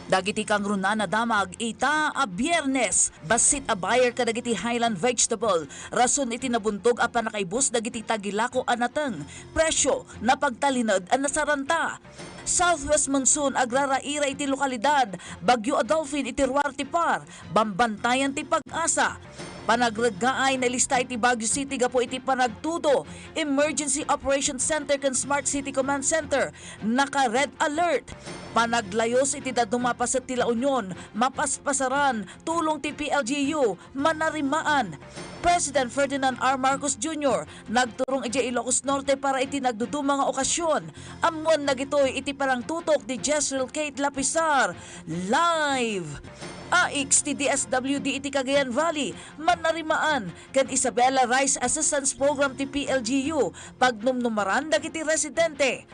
Dagiti kang runa na damag ita a biyernes. Basit a buyer ka dagiti Highland vegetable. Rason iti nabuntog a panakaibus dagiti tagilako anateng. Presyo na pagtalinod a nasaranta. Southwest monsoon agraraira iti lokalidad. Bagyo Adolfin iti Ruartipar. Bambantayan ti pag-asa. Panagregaay na lista iti Baguio City gapo iti panagtudo. Emergency Operations Center kan Smart City Command Center naka-red alert. Panaglayos iti dadumapas ti La Union, mapaspasaran, tulong ti PLGU, manarimaan. President Ferdinand R. Marcos Jr. nagturong iti Ilocos Norte para iti nagdudumang nga okasyon. Amon nagitoy iti parang tutok ni Jezreel Kate Lapisar. Live! AX ti DSWD iti Cagayan Valley, manarimaan, kan Isabela Rice Assistance Program ti PLGU, pagnumnumaran dagiti residente.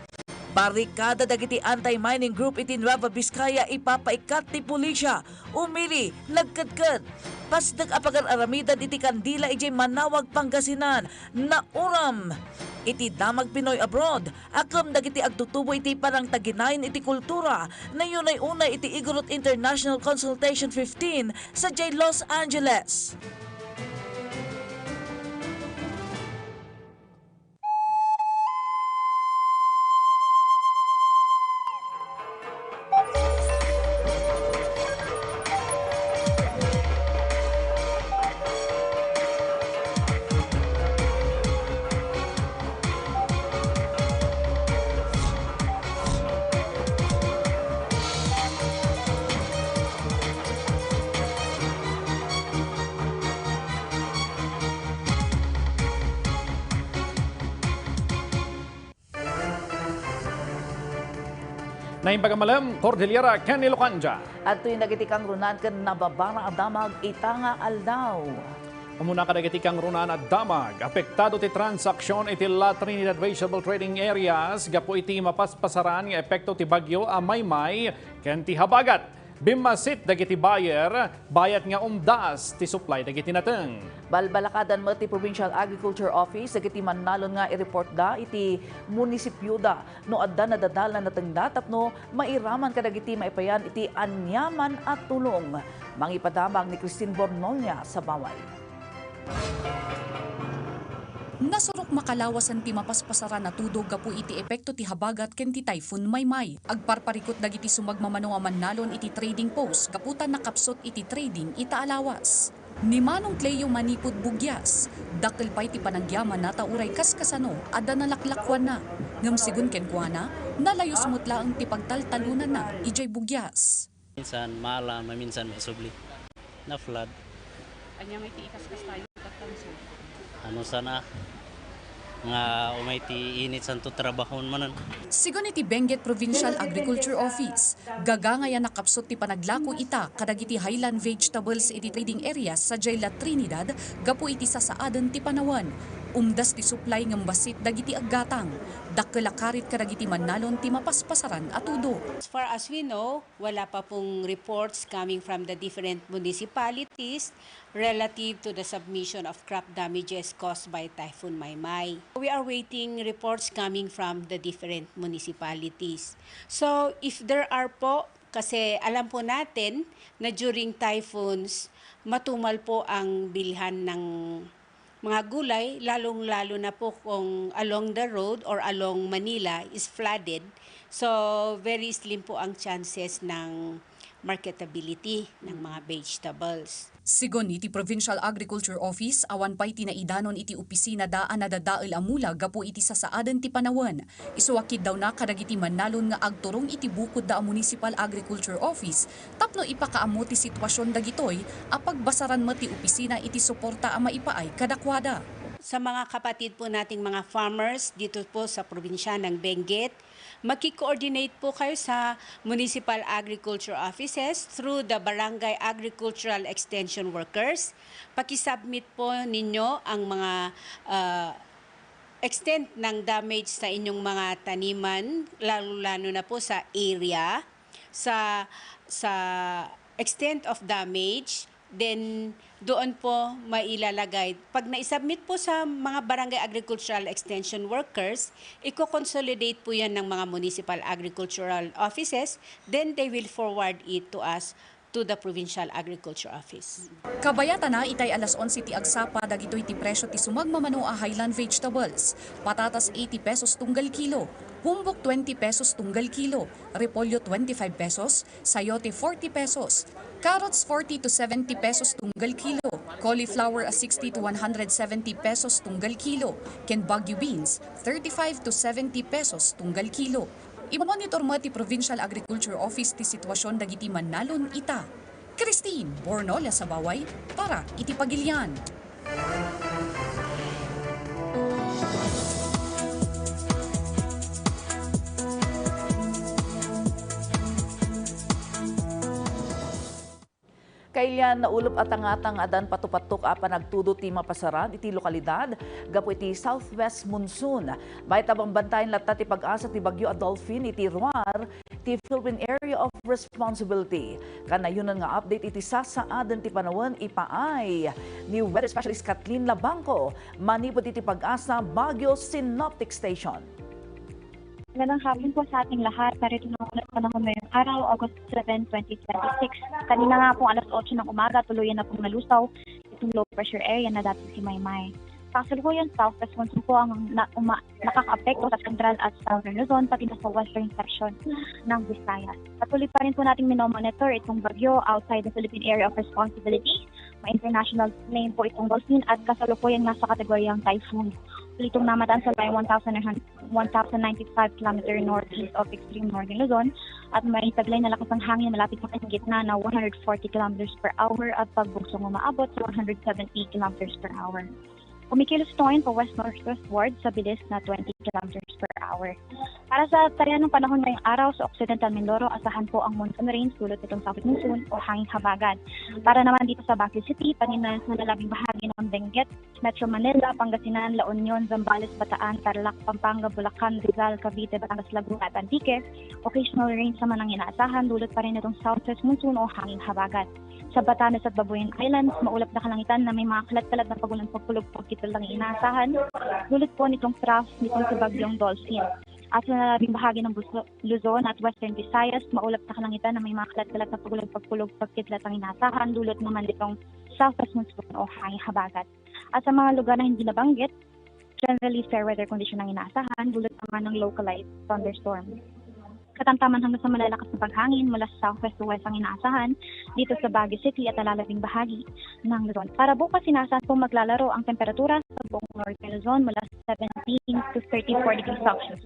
Barikada dagiti anti-mining group iti Nueva Vizcaya ipapaikat ti pulisya, umili, nagkadkad. Pasdag apagan aramidan iti kandila iti Manawag Pangasinan, na uram. Iti damag Pinoy abroad, akam dagiti agtutubo iti parang taginayin iti kultura na yun ay unay iti Igorot International Consultation 15 sa Los Angeles. Naing pagamalam, Cordillera, Kenny Locanja. At tuwing nagitikang runan kan nababara ang damag itanga aldaw. Umuna ka nagitikang runan at damag, apektado ti transaksyon iti La Trinidad Vegetable Trading Areas, gapo iti mapaspasaran ng epekto ti bagyo a maymay, ken ti habagat. Bimasit dagiti buyer, bayat nga umdas ti supply dagiti nateng. Balbalakadan mo ti Provincial Agriculture Office dagiti mannalon nga i-report da iti munisipyo da no adda nadadal na natengda tapno mairaman kadagiti maipayan iti anyaman at tulong. Mangipadamag ni Christine Bornolia sa Baway. Nasurok makalawasan ti mapaspasaran na tudog gapu iti epekto ti habagat ken ti typhoon maymay. Agparparikot dagiti sumagmamano a mannalon iti trading post gaputan nakapsot iti trading ita alawas. Ni Manong Cleo manipud bugyas, dakkel pay ti panagyaman na tauray kaskasano adda nalaklakwan na. Ngem sigun ken kuana, nalayos mutla ang ti pagtaltalunan na ijay bugyas. Minsan mala, minsan maisubli na flood. Anya may ti ikaskas tayo tatanso. Ano sana nga umay ti init santo trabahon manan. Sigon iti Benguet Provincial Agriculture Office, gagangaya nakapsot ti panaglako ita kadagiti Highland Vegetables iti trading area sa La Trinidad gapu iti sasaaden ti panawan. Umdas ti supply ng basit dagiti aggatang. Dakkelakarit kadagiti mannalon ti mapaspasaran atudo. As far as we know, wala pa pong reports coming from the different municipalities relative to the submission of crop damages caused by Typhoon Maymay. We are waiting reports coming from the different municipalities. So if there are po, kasi alam po natin na during typhoons, matumal po ang bilhan ng mga gulay, lalong-lalo na po kung along the road or along Manila is flooded. So, very slim po ang chances ng marketability ng mga vegetables. Sigon iti Provincial Agriculture Office, awan pa'y tinaidanon iti opisina daan na dadael amula gapo iti sasaaden ti panawan. Isuwakid daw na kadagiti mannalon nga agturong iti bukod da Municipal Agriculture Office, tapno ipakaamo ti sitwasyon dagitoy, apagbasaran mo ti opisina iti suporta a maipaay kadakwada. Sa mga kapatid po nating mga farmers dito po sa probinsya ng Benguet, magki-coordinate po kayo sa Municipal Agriculture Offices through the Barangay Agricultural Extension Workers. Pakisubmit po ninyo ang mga extent ng damage sa inyong mga taniman, lalo-lalo na po sa area, sa extent of damage, then doon po mailalagay. Pag na-submit po sa mga barangay agricultural extension workers, i-consolidate po yan ng mga municipal agricultural offices, then they will forward it to us to the Provincial Agriculture Office. Kabayata na itay alas 11 ti agsapa dagitoy ti presyo ti sumagmamano a Highland vegetables. Patatas 80 pesos tunggal kilo, humbok 20 pesos tunggal kilo, repolyo 25 pesos, sayote 40 pesos, carrots 40 to 70 pesos tunggal kilo, cauliflower a 60 to 170 pesos tunggal kilo, ken Baguio beans 35 to 70 pesos tunggal kilo. Imamonitor mo ti Provincial Agriculture Office ti sitwasyon dagiti Manalon ita. Christine Bornola sa Baway para iti Pagilian. Kailan naulop at angatang adan patupatok apan nagtudo ti mapasaran iti lokalidad gapo iti southwest monsoon. Bayt abang bantayan latta ti pag-asa ti Bagyo Adolphine iti RUAR ti Philippine Area of Responsibility. Kanayunan nga update iti sasaadan ti panawan ipaay ni Weather Specialist Kathleen Labangco manipod iti pag-asa Baguio Synoptic Station. Magandang hapon po sa ating lahat. Narito na ulit panahon ngayong araw, August 7, 2026. Kanina nga pong alas 8 ng umaga, tuluyan na pong nalusaw itong low pressure area na dati si Maymay. Kasalukuyan, southwest monsoon po ang nakaka-apekto sa central at southern Luzon, pati na sa western section ng Visayas. Patuloy pa rin po nating minomonitor itong bagyo outside the Philippine Area of Responsibility. May international name po itong Dolphin at kasalukuyan nasa kategoryang typhoon. Itong namataan sa line 1,095 km northeast of extreme northern Luzon at may taglay na lakas ng hangin malapit sa kanyang gitna na 140 km per hour at pagbuksong umaabot sa 170 km per hour. Kumikilos ito ngayon pa west-northwestward sa bilis na 20 km per hour. Para sa tarihan ng panahon ngayong araw sa Occidental Mindoro, asahan po ang monsoon rains tulad itong south monsoon o hanging habagat. Para naman dito sa Baguio City, panina sa nalabing bahagi ng Benguet, Metro Manila, Pangasinan, La Union, Zambales, Bataan, Tarlac, Pampanga, Bulacan, Rizal, Cavite, Batangas, Laguna at Antique. Occasional rains naman ang inaasahan, dulot pa rin itong southwest monsoon o hanging habagat. Sa Batanes at Babuyan Islands, maulap na kalangitan na may mga kalat-kalat na pagulan pagpulog pagkitol lang inaasahan. Dulot po nitong trough nitong sa Bagyong Dolphin. At sa nalabing bahagi ng Luzon at Western Visayas, maulap na kalangitan na may mga kalat-kalat na pagulan pagpulog pagkitol lang inaasahan. Dulot naman nitong southwest monsoon o hanging habagat. At sa mga lugar na hindi nabanggit, generally fair weather condition ang inaasahan. Dulot naman ng localized thunderstorm. Katamtaman hanggang sa malalakas na paghangin mula sa southwest to west ang inaasahan dito sa Baguio City at alalabing bahagi ng Luzon. Para bukas, sinaasahan po maglalaro ang temperatura sa buong Northern Luzon mula 17 to 34 degrees Celsius.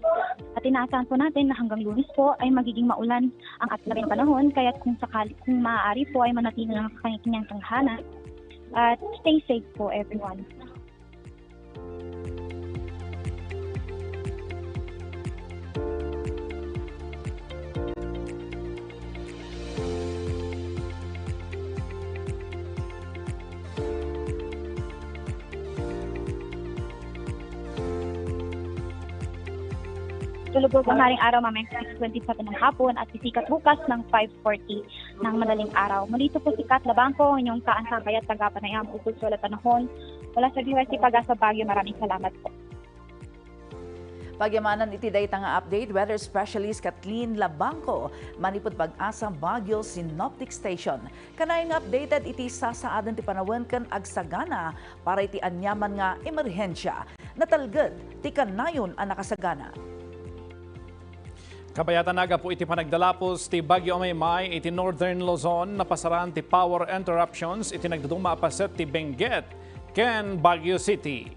At inaasahan po natin na hanggang Lunes po ay magiging maulan ang atlabing panahon, kaya kung maaari po ay manatili ng kanyang tanghanan at stay safe po everyone. Tulubog ang haring araw mamayang 6:27 ng hapon at sisikat bukas ng 5:40 ng madaling araw. Malito po si Kat Labangco, inyong kaansabay at tagapanayam ukol sa panahon. Wala sa DYC Pag-asa Baguio, maraming salamat po. Pagyamanan iti dayta nga update, Weather Specialist Kathleen Labangco manipod Pag-asa Baguio Synoptic Station. Kanay nga updated iti sasaadan ti panawen ken agsagana para iti anyaman nga emerhensya. Natalged ti kanayon ang nakasagana. Kabayatan naga po iti panagdalapos ti Bagyo Maymay iti Northern Luzon napasaran ti power interruptions iti nagduduma apaset ti Benguet ken Baguio City.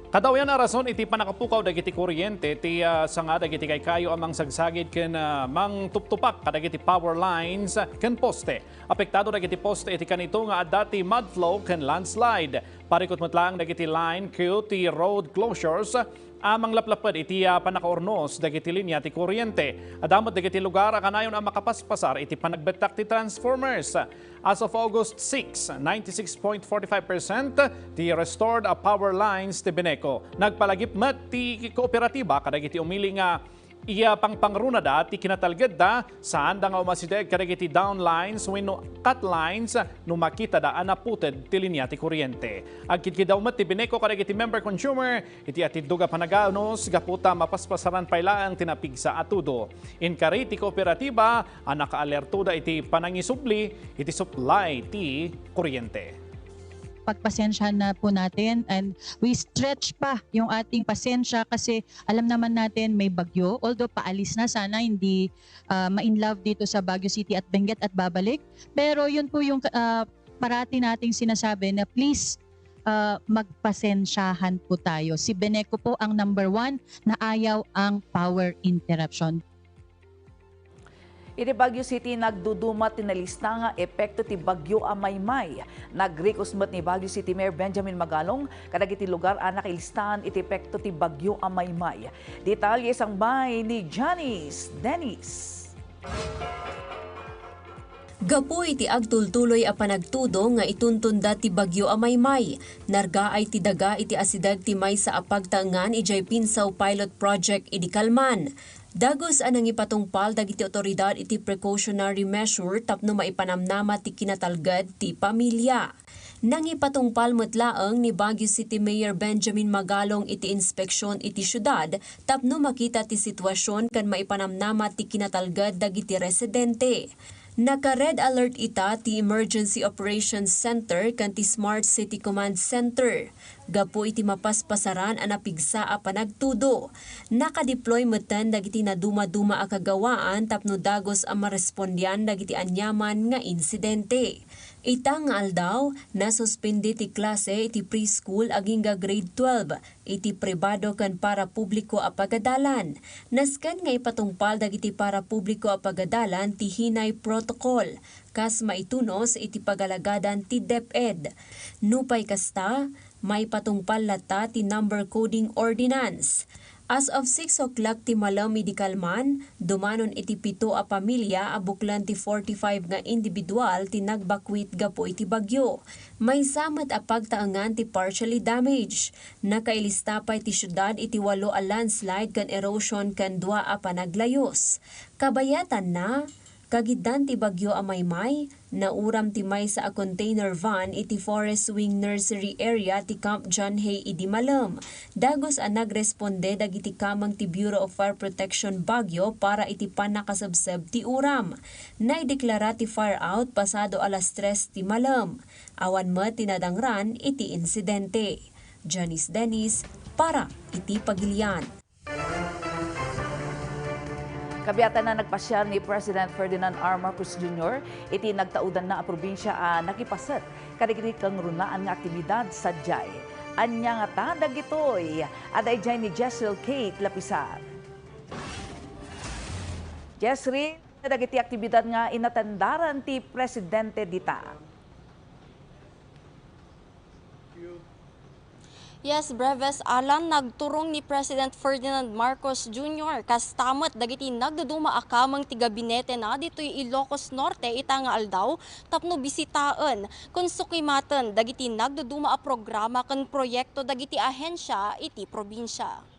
Kadawayan na rason iti panakapukaw dagiti kuryente ti sanga dagiti kaykayo amang sagsagid ken mang tuptupak kadagiti power lines ken poste. Apektado dagiti poste iti kanito nga dati mudflow ken landslide. Parikot matlang dagiti line queue ti road closures amang laplapad iti panakaornos dagiti linya ti kuryente. Adamot dagiti lugar kanayon ang makapaspasar iti panagbetak ti transformers. As of August 6, 96.45% ti restored power lines ti Beneco. Nagpalagip met ti kooperatiba kadagiti umili nga Iya pang pangrunada ti kinatalged da saan da nga umasideg kadagiti downlines wenno cut lines no makita da anaputed ti linya ti kuryente. Agkit daw met ti bineko kadagiti member consumer iti atidduga panaganos gaputa mapaspasaran paylaang tinapigsa atudo. Inkari ti kooperatiba ang nakaalerto da iti panangisubli iti supply ti kuryente. Pagpasensyahan na po natin and we stretch pa yung ating pasensya kasi alam naman natin may bagyo. Although paalis na, sana hindi ma-inlove dito sa Baguio City at Benguet at babalik. Pero yun po yung parati nating sinasabi na please magpasensyahan po tayo. Si Beneco po ang number 1 na ayaw ang power interruption. Iti Baguio City nagdudumat tinalista nga epekto ti Bagyo Amaymay. Nagrekusmat ni Baguio City Mayor Benjamin Magalong kadagiti lugar ang nakilistahan iti epekto ti Bagyo Amaymay. Detalye sang bay ni Janice Dennis. Gapo iti agtultuloy a panagtudo nga ituntunda ti Bagyo Amaymay. Narga ay ti daga iti asidag ti may sa apagtangan ijay pinsaw pilot project idi Kalman. Dagos anang ipatungpal dagiti otoridad iti precautionary measure tapno maipanamnama ti kinatalgad ti pamilya. Nang ipatungpal metlaeng ni Baguio City Mayor Benjamin Magalong iti inspeksyon iti syudad tapno makita ti sitwasyon kan maipanamnama ti kinatalgad dagiti residente. Naka-red alert ita ti Emergency Operations Center kan ti Smart City Command Center. Gapo iti mapaspasaran a napigsa a panagtudo. Naka-deploy metan dagiti na duma-duma a kagawaan tapno dagos a marespondyan dagiti anyaman nga insidente. Itang aldaw, nasuspindi ti klase iti preschool aging grade 12, iti pribado kan para publiko a pagadalan. Nasken nga ipatungpal dagiti para publiko a pagadalan ti hinay protocol, kas maitunos iti pagalagadan ti DepEd. Nupay kasta, may patungpal lata ti number coding ordinance. As of 6 o'clock ti malam medical man, dumanon iti 7 a pamilya abuklan ti 45 nga individual ti nagbakwit gapo iti bagyo. May samat a pagtaangan ti partially damaged. Nakailista pa iti syudad iti 8 a landslide kan erosion kan 2 a panaglayos. Kabayatan na, kagidan ti Bagyo Amaymay, nauram ti may sa a container van iti Forest Wing Nursery area ti Camp John Hay idi Malam. Dagos ang nagresponde dagiti kamang ti Bureau of Fire Protection Baguio para iti panakasabsab ti uram. Naideklara ti fire out pasado alas 3 ti Malam. Awan mo tinadangran iti insidente. Janice Dennis para iti Pagilian. Kabiyatan na nagpasyal ni President Ferdinand R. Marcos Jr. iti nagtaudan na a probinsya a nakipasat kadagiti kang runaan nga aktibidad sa Jai. Anya nga ta dagitoy aday jay ni Jessel Kate Lapisar. Jessry, dagiti aktibidad nga inatendaran ti Presidente dita. Yes, Breves Alan, nagturong ni President Ferdinand Marcos Jr. Kastamat dagiti nagduduma akamang ti gabinete na dito'y Ilocos Norte ita nga aldaw tapno bisitaan kun sukimatan dagiti nagduduma a programa kan proyekto dagiti ahensya iti probinsya.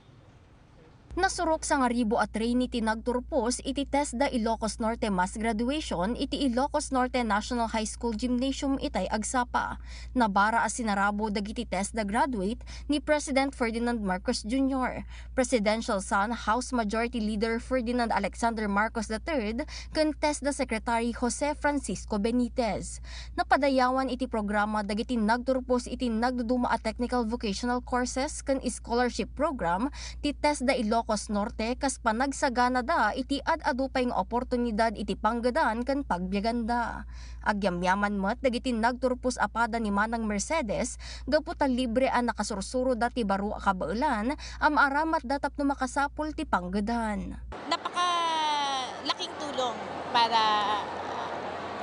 Nasurok sa nga ribo at trainee ti nagturpos iti TESDA Ilocos Norte Mass Graduation iti Ilocos Norte National High School Gymnasium itay agsapa. Nabara as sinarabo dagiti TESDA graduate ni President Ferdinand Marcos Jr., Presidential son House Majority Leader Ferdinand Alexander Marcos III, ken TESDA Secretary Jose Francisco Benitez. Napadayawan iti programa dagiti nagturpos iti nagduduma a technical vocational courses ken scholarship program ti TESDA Ilocos Norte kas panagsagana da iti ad-adupay nga oportunidad iti panggadan kan pagbiaganda. Agyamyaman met dagiti nagturpos apada ni Manang Mercedes gaputa libre an nakasursuro dati baro a kabailan am aramat datap no makasapul ti panggadan. Napakalaking tulong para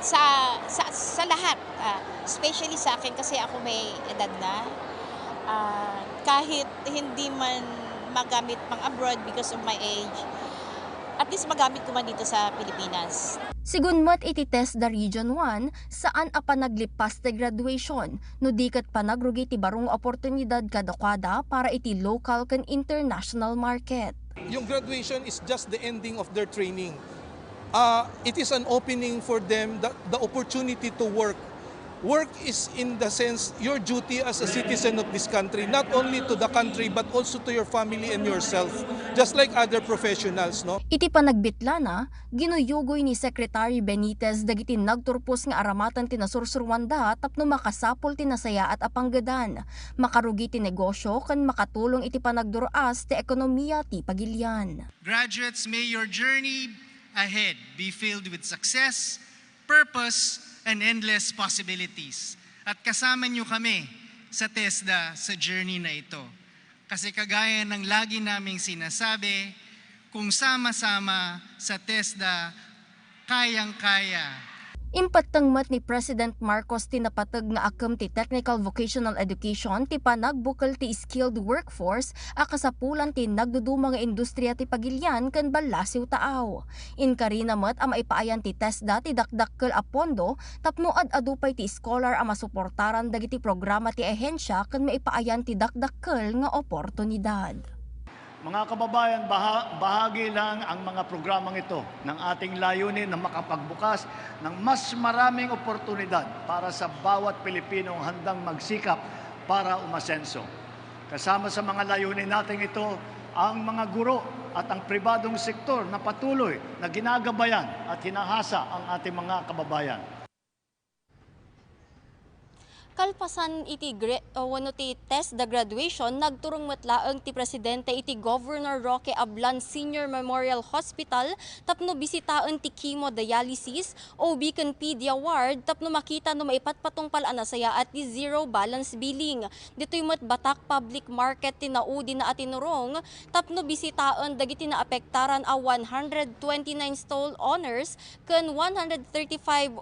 sa lahat, especially sa akin kasi ako may edad na. uh, kahit hindi man magamit pang abroad because of my age, at least magamit ko man dito sa Pilipinas. Sigunmat iti test da Region 1, saan apa naglipas ti graduation, no dikat pa nagrugi ti barong oportunidad kada para iti local kan international market. Yung graduation is just the ending of their training. It is an opening for them, the opportunity to work. Work is in the sense your duty as a citizen of this country, not only to the country but also to your family and yourself, just like other professionals, no? Iti panagbitla na, ginuyugoy ni Secretary Benitez dagiti nagturpos nga aramatan ti nasursurwanda tapno makasapol ti nasaya at apanggadan, makarugi ti negosyo kan makatulong iti panagduras ti ekonomiya ti pagilian. Graduates, may your journey ahead be filled with success, purpose, and endless possibilities. At kasama nyo kami sa TESDA sa journey na ito. Kasi kagaya ng lagi naming sinasabi, kung sama-sama sa TESDA, kayang-kaya. Impatangmat ni President Marcos tinapatag nga akam ti technical vocational education ti panagbukal ti skilled workforce a kasapulan ti nagduduma nga industriya ti pagilian kan balasiw taaw. Inkarina met a maipaayan ti TESDA ti dakdakkel a pondo tapno ad-adupay ti scholar a masuportaran dagiti programa ti ahensya kan maipaayan ti dakdakkel nga oportunidad. Mga kababayan, bahagi lang ang mga programang ito ng ating layunin na makapagbukas ng mas maraming oportunidad para sa bawat Pilipinong handang magsikap para umasenso. Kasama sa mga layunin natin ito, ang mga guro at ang pribadong sektor na patuloy na ginagabayan at hinahasa ang ating mga kababayan. Kalpasan iti wano ti test da graduation, nagturong matlaang ti presidente iti Governor Roque Ablan Senior Memorial Hospital tapno bisitaen ti chemodialysis o Beacon PD Award tapno makita no maipatpatong palanasaya at ti zero balance billing. Dito'y Batak Public Market ti naudi na atinurong tapno bisitaen dagiti na apektaran a 129 stall owners ken 135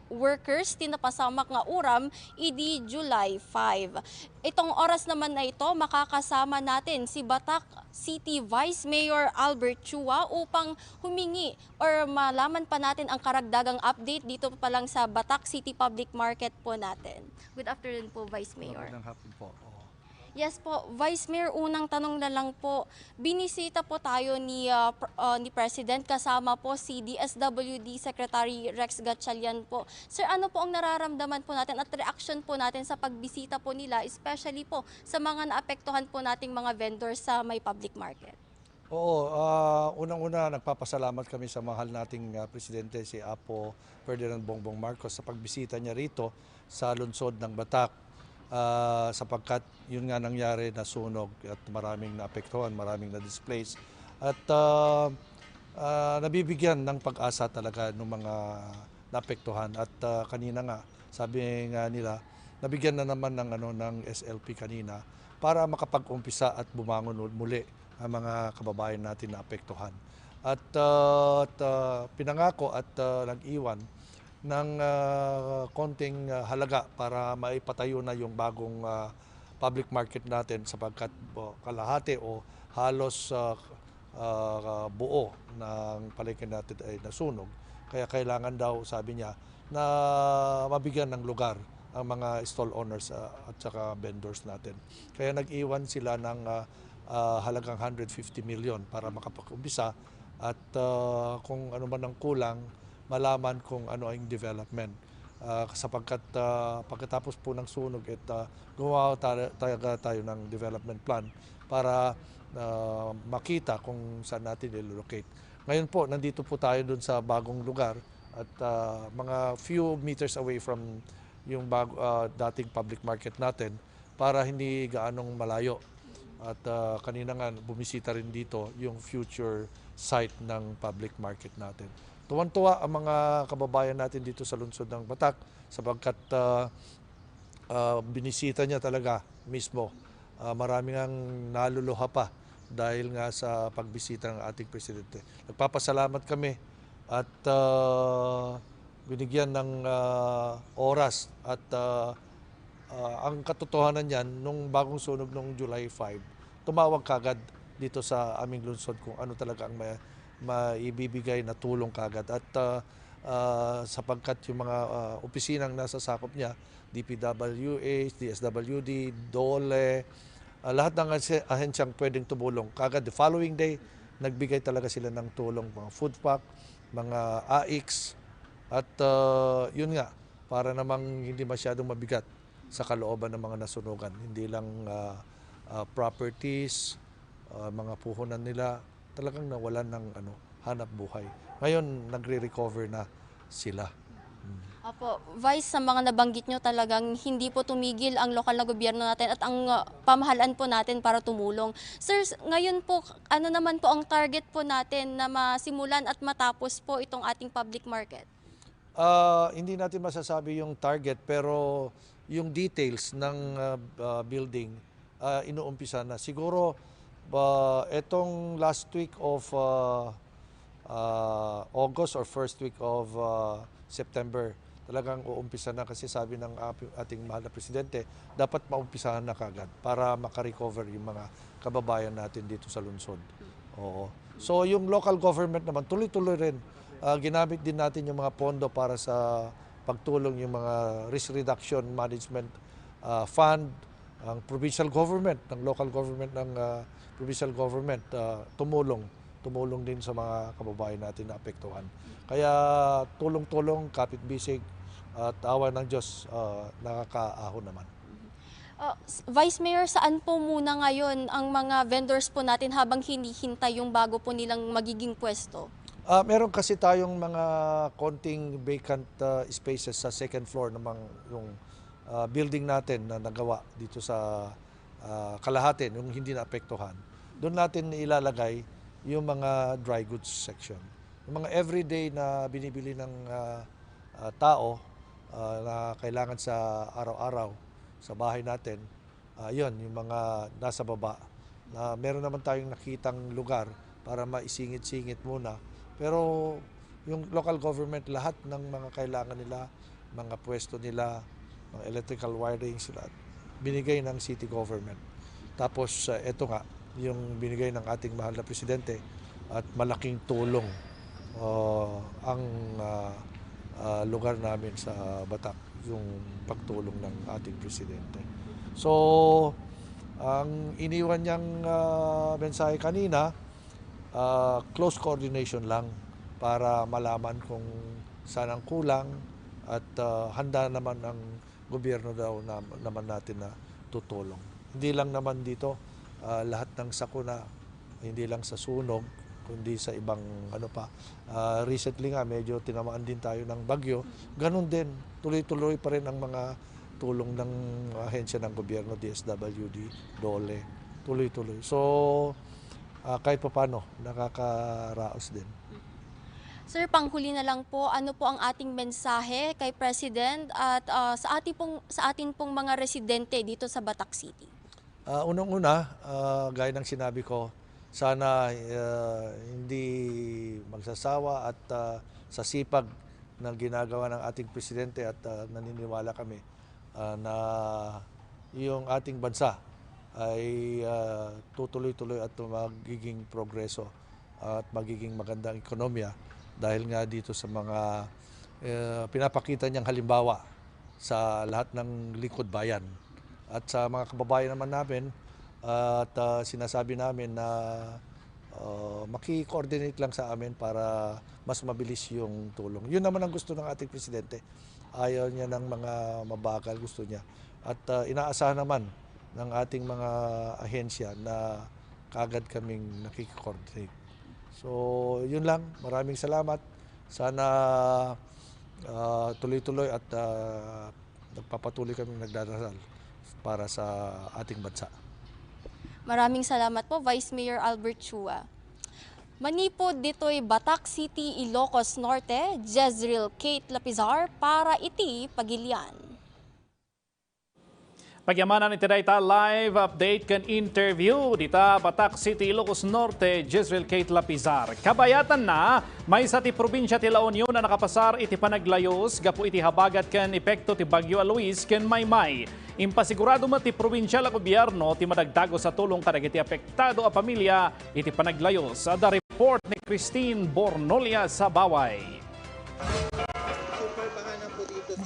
workers ti napasamak nga uram idi July 5. Itong oras naman na ito, makakasama natin si Batak City Vice Mayor Albert Chua upang humingi or malaman pa natin ang karagdagang update dito pa lang sa Batak City Public Market po natin. Good afternoon po, Vice Mayor. Magandang hapon po. Yes po, Vice Mayor, unang tanong na lang po. Binisita po tayo ni President kasama po si DSWD Secretary Rex Gatchalian po. Sir, ano po ang nararamdaman po natin at reaction po natin sa pagbisita po nila, especially po sa mga naapektuhan po nating mga vendors sa may public market? Oo, unang-una nagpapasalamat kami sa mahal nating Presidente si Apo Ferdinand Bongbong Marcos sa pagbisita niya rito sa lungsod ng Batak. Sapagkat yun nga nangyari na sunog at maraming naapektuhan, maraming na-displace at nabibigyan ng pag-asa talaga ng mga naapektuhan at kanina nga sabi nga nila nabigyan na naman ng SLP kanina para makapag-umpisa at bumangon muli ang mga kababayan natin na apektuhan at pinangako at nag-iwan ng konting halaga para maipatayo na yung bagong public market natin sapagkat kalahati o halos buo ng palengke natin ay nasunog. Kaya kailangan daw, sabi niya, na mabigyan ng lugar ang mga stall owners at saka vendors natin. Kaya nag-iwan sila ng halagang 150 million para makapag-umpisa at kung ano man ang kulang, malaman kung ano ang development. Sapagkat pagkatapos po ng sunog, gumawa tayo ng development plan para makita kung saan natin i-locate. Ngayon po, nandito po tayo dun sa bagong lugar at mga few meters away from yung dating public market natin para hindi gaanong malayo. At kanina nga bumisita rin dito yung future site ng public market natin. Tuwan-tuwa ang mga kababayan natin dito sa lungsod ng Batak sapagkat binisita niya talaga mismo. Maraming ang naluluha pa dahil nga sa pagbisita ng ating Presidente. Nagpapasalamat kami at binigyan ng oras at ang katotohanan niyan, nung bagong sunog nung July 5, tumawag kagad dito sa aming lungsod kung ano talaga ang maibibigay na tulong kagad. At sapagkat yung mga opisinang nasa sakop niya, DPWH, DSWD, DOLE, lahat ng ahensyang pwedeng tumulong. Kagad the following day, nagbigay talaga sila ng tulong, mga food pack, mga AIX, at yun nga, para namang hindi masyadong mabigat sa kalooban ng mga nasunugan. Hindi lang properties, mga puhunan nila, talagang nawalan ng hanap buhay. Ngayon, nagre-recover na sila. Apo, Vice, sa mga nabanggit nyo talagang hindi po tumigil ang lokal na gobyerno natin at ang pamahalaan po natin para tumulong. Sir, ngayon po, ano naman po ang target po natin na masimulan at matapos po itong ating public market? Hindi natin masasabi yung target, pero yung details ng building, inuumpisa na. Siguro, etong last week of August or first week of September, talagang uumpisa na, kasi sabi ng ating mahal na presidente, dapat maumpisahan na kagad para makarecover yung mga kababayan natin dito sa lungsod. Oo. So yung local government naman, tuloy-tuloy rin. Ginamit din natin yung mga pondo para sa pagtulong yung mga risk reduction management fund, ang provincial government, ng local government, ng provincial government, tumulong din sa mga kababayan natin na apektuhan. Kaya tulong-tulong, kapit-bisig, at awa ng Diyos, nakakaahon naman. Vice Mayor, saan po muna ngayon ang mga vendors po natin habang hinihintay yung bago po nilang magiging pwesto? Meron kasi tayong mga konting vacant spaces sa second floor ng yung building natin na nagawa dito sa kalahati, yung hindi naapektuhan. Doon natin ilalagay yung mga dry goods section. Yung mga everyday na binibili ng tao na kailangan sa araw-araw sa bahay natin, yun, yung mga nasa baba. Meron naman tayong nakitang lugar para maisingit-singit muna. Pero yung local government, lahat ng mga kailangan nila, mga pwesto nila, mga electrical wiring sila, binigay ng city government. Tapos eto nga, yung binigay ng ating mahal na presidente, at malaking tulong ang lugar namin sa Batak, yung pagtulong ng ating presidente. So, ang iniwan niyang mensahe kanina, close coordination lang para malaman kung saan ang kulang, at handa naman ang gobyerno daw naman natin na tutulong. Hindi lang naman dito, lahat ng sakuna, hindi lang sa sunog, kundi sa ibang recently nga medyo tinamaan din tayo ng bagyo. Ganun din, tuloy-tuloy pa rin ang mga tulong ng ahensya ng gobyerno, DSWD, DOLE, tuloy-tuloy. So kahit paano, nakakaraos din. Sir, panghuli na lang po, ano po ang ating mensahe kay President at sa atin pong mga residente dito sa Batak City? Unang-una, gaya ng sinabi ko, sana hindi magsasawa at sa sipag na ginagawa ng ating presidente, at naniniwala kami na yung ating bansa ay tutuloy-tuloy at magiging progreso at magiging magandang ekonomiya dahil nga dito sa mga pinapakita niyang halimbawa sa lahat ng lingkod bayan. At sa mga kababayan naman namin, at sinasabi namin na maki-coordinate lang sa amin para mas mabilis yung tulong. Yun naman ang gusto ng ating presidente. Ayaw niya ng mga mabagal, gusto niya. At inaasahan naman ng ating mga ahensya na kagad kaming nakiki-coordinate. So yun lang, maraming salamat. Sana tuloy-tuloy at nagpapatuloy kaming nagdarasal para sa ating bansa. Maraming salamat po, Vice Mayor Albert Chua. Manipod dito'y Batak City, Ilocos Norte, Jezreel Kate Lapizar para iti Pagilian. Pagyamanan iti dayta live update kan interview dita Batak City, Ilocos Norte, Jezreel Kate Lapizar. Kabayatan na may sa ti probinsya ti La Union na nakapasar iti panaglayos gapu iti habagat kan epekto ti Bagyo Alois ken Maymay. Impasigurado mo ti probinsyal a gobyerno ti madagdago sa tulong kadagiti apektado a pamilya iti panaglayos. Ada report ni Christine Bornolia sa Baway.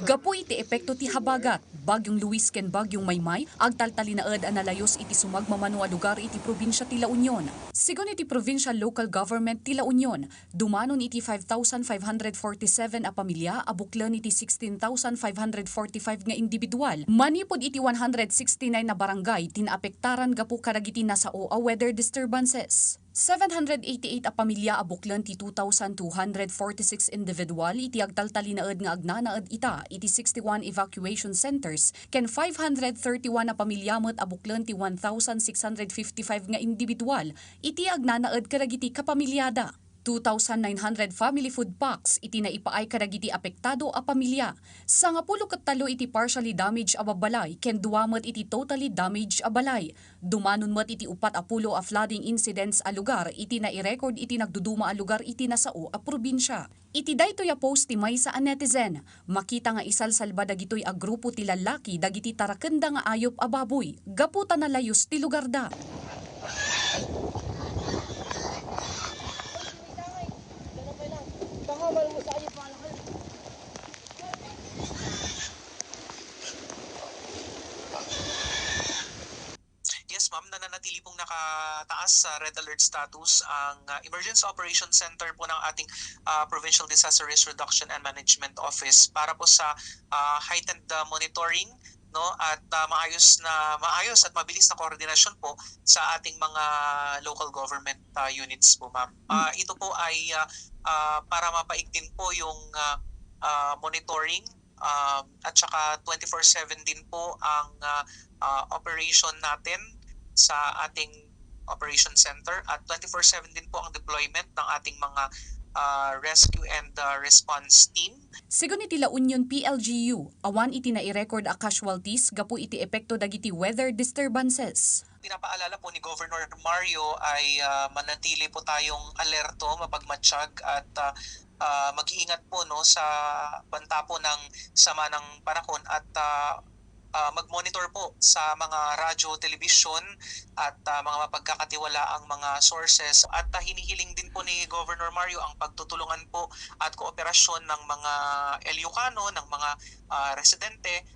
Gapo iti epekto ti habagat, bagyong Luis ken bagyong Maymay, agtaltalinaed analayos iti sumagmamanua lugar iti probinsya ti La Union. Sigon iti provincial local government ti La Union, dumanon iti 5,547 a pamilya, abuklan iti 16,545 nga individual. Manipod iti 169 na barangay, tinaapektaran gapo kadagiti nasao a weather disturbances. 788 a pamilya abuklan ti 2,246 individual iti agtaltalinaed nga agnanaed ita iti 61 evacuation centers ken 531 a pamilya met abuklan ti 1,655 nga individual iti agnanaed kadagiti kapamilyada. 2,900 family food packs iti naipaay kadagiti apektado a pamilya. Sangapulo ket talo iti partially damaged a babalay ken duamet iti totally damaged a balay. Dumanon met iti 40 a flooding incidents a lugar iti nai-record iti nagduduma a lugar iti nasao a probinsya. Iti daytoy a post ti maysa a netizen, makita nga isalsalba dagitoy a grupo ti lalaki dagiti tarakenda nga ayop a baboy, gaputa na layos ti lugar da. Yes, ma'am, nananatili pong nakataas sa red alert status ang Emergency Operations Center po ng ating Provincial Disaster Risk Reduction and Management Office para po sa heightened monitoring, no, at maayos at mabilis na koordinasyon po sa ating mga local government units po, ma'am. Ito po ay para mapaigtin po yung monitoring at saka 24/7 din po ang operation natin sa ating operation center at 24/7 din po ang deployment ng ating mga rescue and response team. Sigon iti La Union PLGU, awan iti nai-record a casualties gapu iti epekto dagiti weather disturbances. Pinapaalala po ni Governor Mario ay manatili po tayong alerto, mapagmatsyag at mag-iingat po, no, sa banta po ng sama ng panahon at mag-monitor po sa mga radyo, television at mga mapagkakatiwalaang mga sources at hinihiling din po ni Governor Mario ang pagtutulungan po at kooperasyon ng mga Eliocano, ng mga residente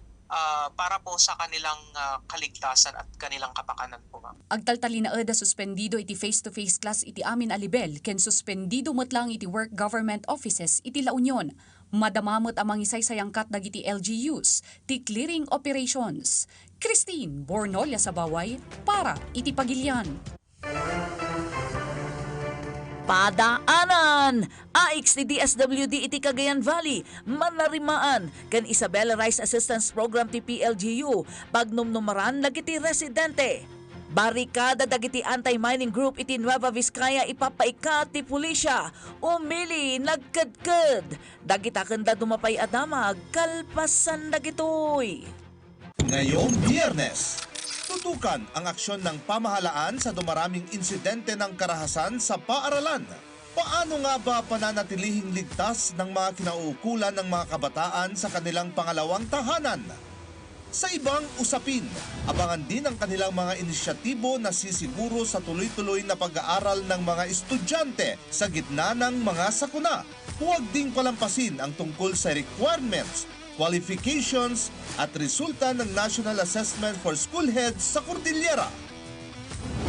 para po sa kanilang kaligtasan at kanilang kapakanan po, ma'am. Agtaltalinaed a suspendido iti face-to-face class iti amin alibel ken suspendido metlang iti work government offices iti La Union. Madamamot amang isay-sayangkat dagiti LGUs ti clearing operations. Christine Bornolia sa Baway para iti Pagilian. Padaanan! AX ti DSWD iti Cagayan Valley, manarimaan, kan Isabela Rice Assistance Program ti PLGU, pagnumnumaran lagiti residente. Barikada dagiti anti-mining group iti Nueva Vizcaya ipapaikat ti pulisya, umili nagkadkad. Dagita kanda dumapay adamag, kalpasan dagitoy. Ngayong Biyernes, tutukan ang aksyon ng pamahalaan sa dumaraming insidente ng karahasan sa paaralan. Paano nga ba pananatilihing ligtas ng mga kinauukulan ng mga kabataan sa kanilang pangalawang tahanan? Sa ibang usapin, abangan din ang kanilang mga inisyatibo na sisiguro sa tuloy-tuloy na pag-aaral ng mga estudyante sa gitna ng mga sakuna. Huwag ding palampasin ang tungkol sa requirements, qualifications at resulta ng National Assessment for School Heads sa Cordillera.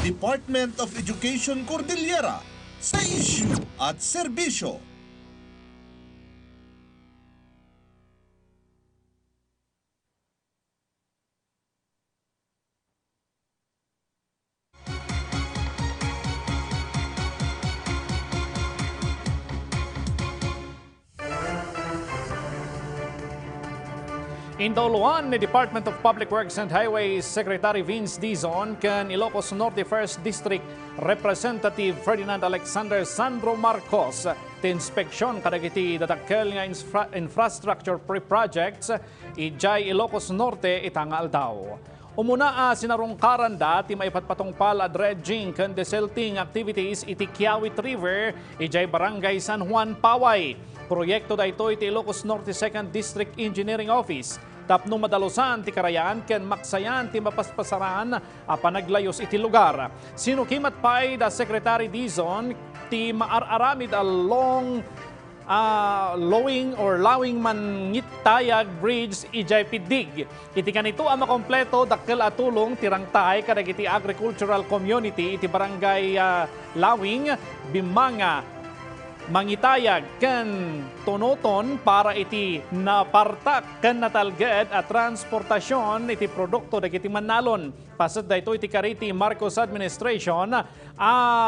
Department of Education Cordillera, sa issue at serbisyo. Indoluan ni Department of Public Works and Highways Secretary Vince Dizon kan Ilocos Norte 1st District Representative Ferdinand Alexander Sandro Marcos ti inspeksyon kadagiti dadakkel nga infrastructure projects ijay Ilocos Norte itanga aldaw. Umuna sinarungkaran da ti maipatpatungpal a dredging kan desilting activities iti Kiawit River ijay Barangay San Juan, Paway. Proyekto da ito iti Ilocos Norte 2nd District Engineering Office. Tapno madalusan ti karayaan ken maksayan ti mapaspasaran a panaglayos iti lugar. Sinukimat pay da Secretary Dizon ti maararamid along lawing man ngitayag bridge ijay pidig. Iti kanito ang makompleto dakkel atulong tirangtay kadagiti agricultural community iti barangay Lawing, Bimanga, mangitayag ken tonoton para iti napartak ken natalged at transportasyon iti produkto dagiti Manalon. Pasad dayto iti kariti Marcos administration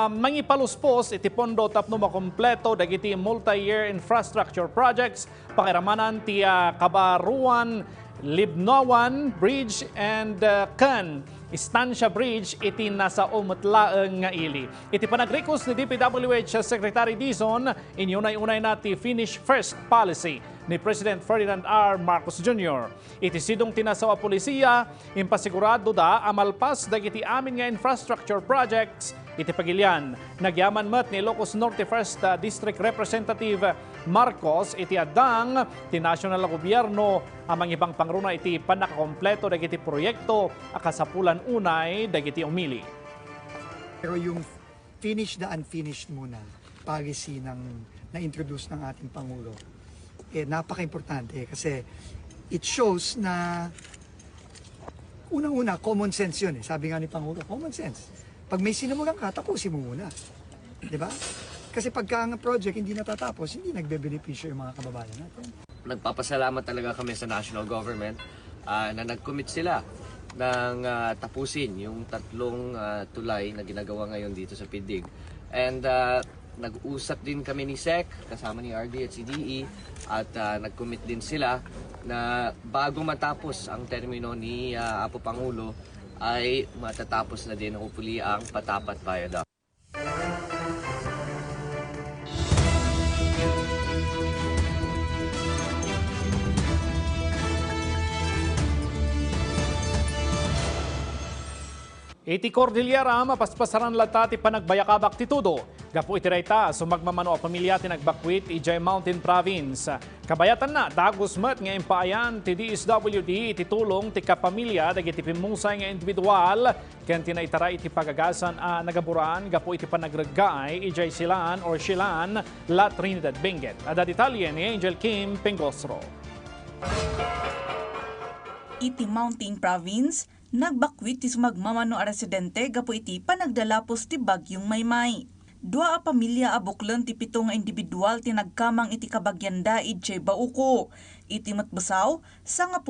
mangipaluspos iti pondo tapno makompleto dagiti multi-year infrastructure projects pakiramanan ti Kabaruan Libnowan Bridge and ken Estancia Bridge iti nasa umutlaeng nga ili. Iti panagrikos ni DPWH Secretary Dizon, inyunay-unay na ti finish first policy ni President Ferdinand R. Marcos Jr. Iti sidong tinasawa polisiya, impasigurado da amalpas dagiti amin nga infrastructure projects iti pagilian. Nagyaman met ni Ilocos Norte 1st District Representative Marcos iti adang ti nasyonal na gobyerno amang ibang pangruna iti panakakompleto dagiti proyekto akasapulan unay dagiti umili. Pero yung finish the unfinished muna policy na-introduce ng ating Pangulo napaka-importante kasi it shows na unang-una common sense yun sabi nga ni Pangulo, common sense. Pag may sinimulan ka, tapusin mo muna. Diba? Kasi pagka ang project hindi natatapos, hindi nagbe-benepisyo yung mga kababayan natin. Nagpapasalamat talaga kami sa national government na nag-commit sila ng tapusin yung tatlong tulay na ginagawa ngayon dito sa Pidig. And nag-usap din kami ni SEC, kasama ni RD at CDE, at nag-commit din sila na bago matapos ang termino ni Apo Pangulo, ay matatapos na din hopefully ang Patapat Viaduct. Iti Cordillera, mapaspasaran lata ti panagbayakabak ti tudo. Gapu iti rayta, sumagmamano a pamilya ti nagbakwit ijay Mountain Province. Kabayatan na, dagos met nga impaayan ti DSWD iti tulong ti kapamilya dagiti pimusay nga individual ken tinaitara iti pagagasan a nagaburan gapu iti panagregay ijay Silan or Silan La Trinidad Benguet. Ada detalye ni Angel Kim Pengosro. Iti Mountain Province, nagbakwit ti sumagmamano a residente gapu iti panagdalapos ti bagyong Maymay. Dua a pamilya abuklen ti 7 nga individual ti nagkamang iti kabagyanda ijay Bauco. Iti matbasaw, 17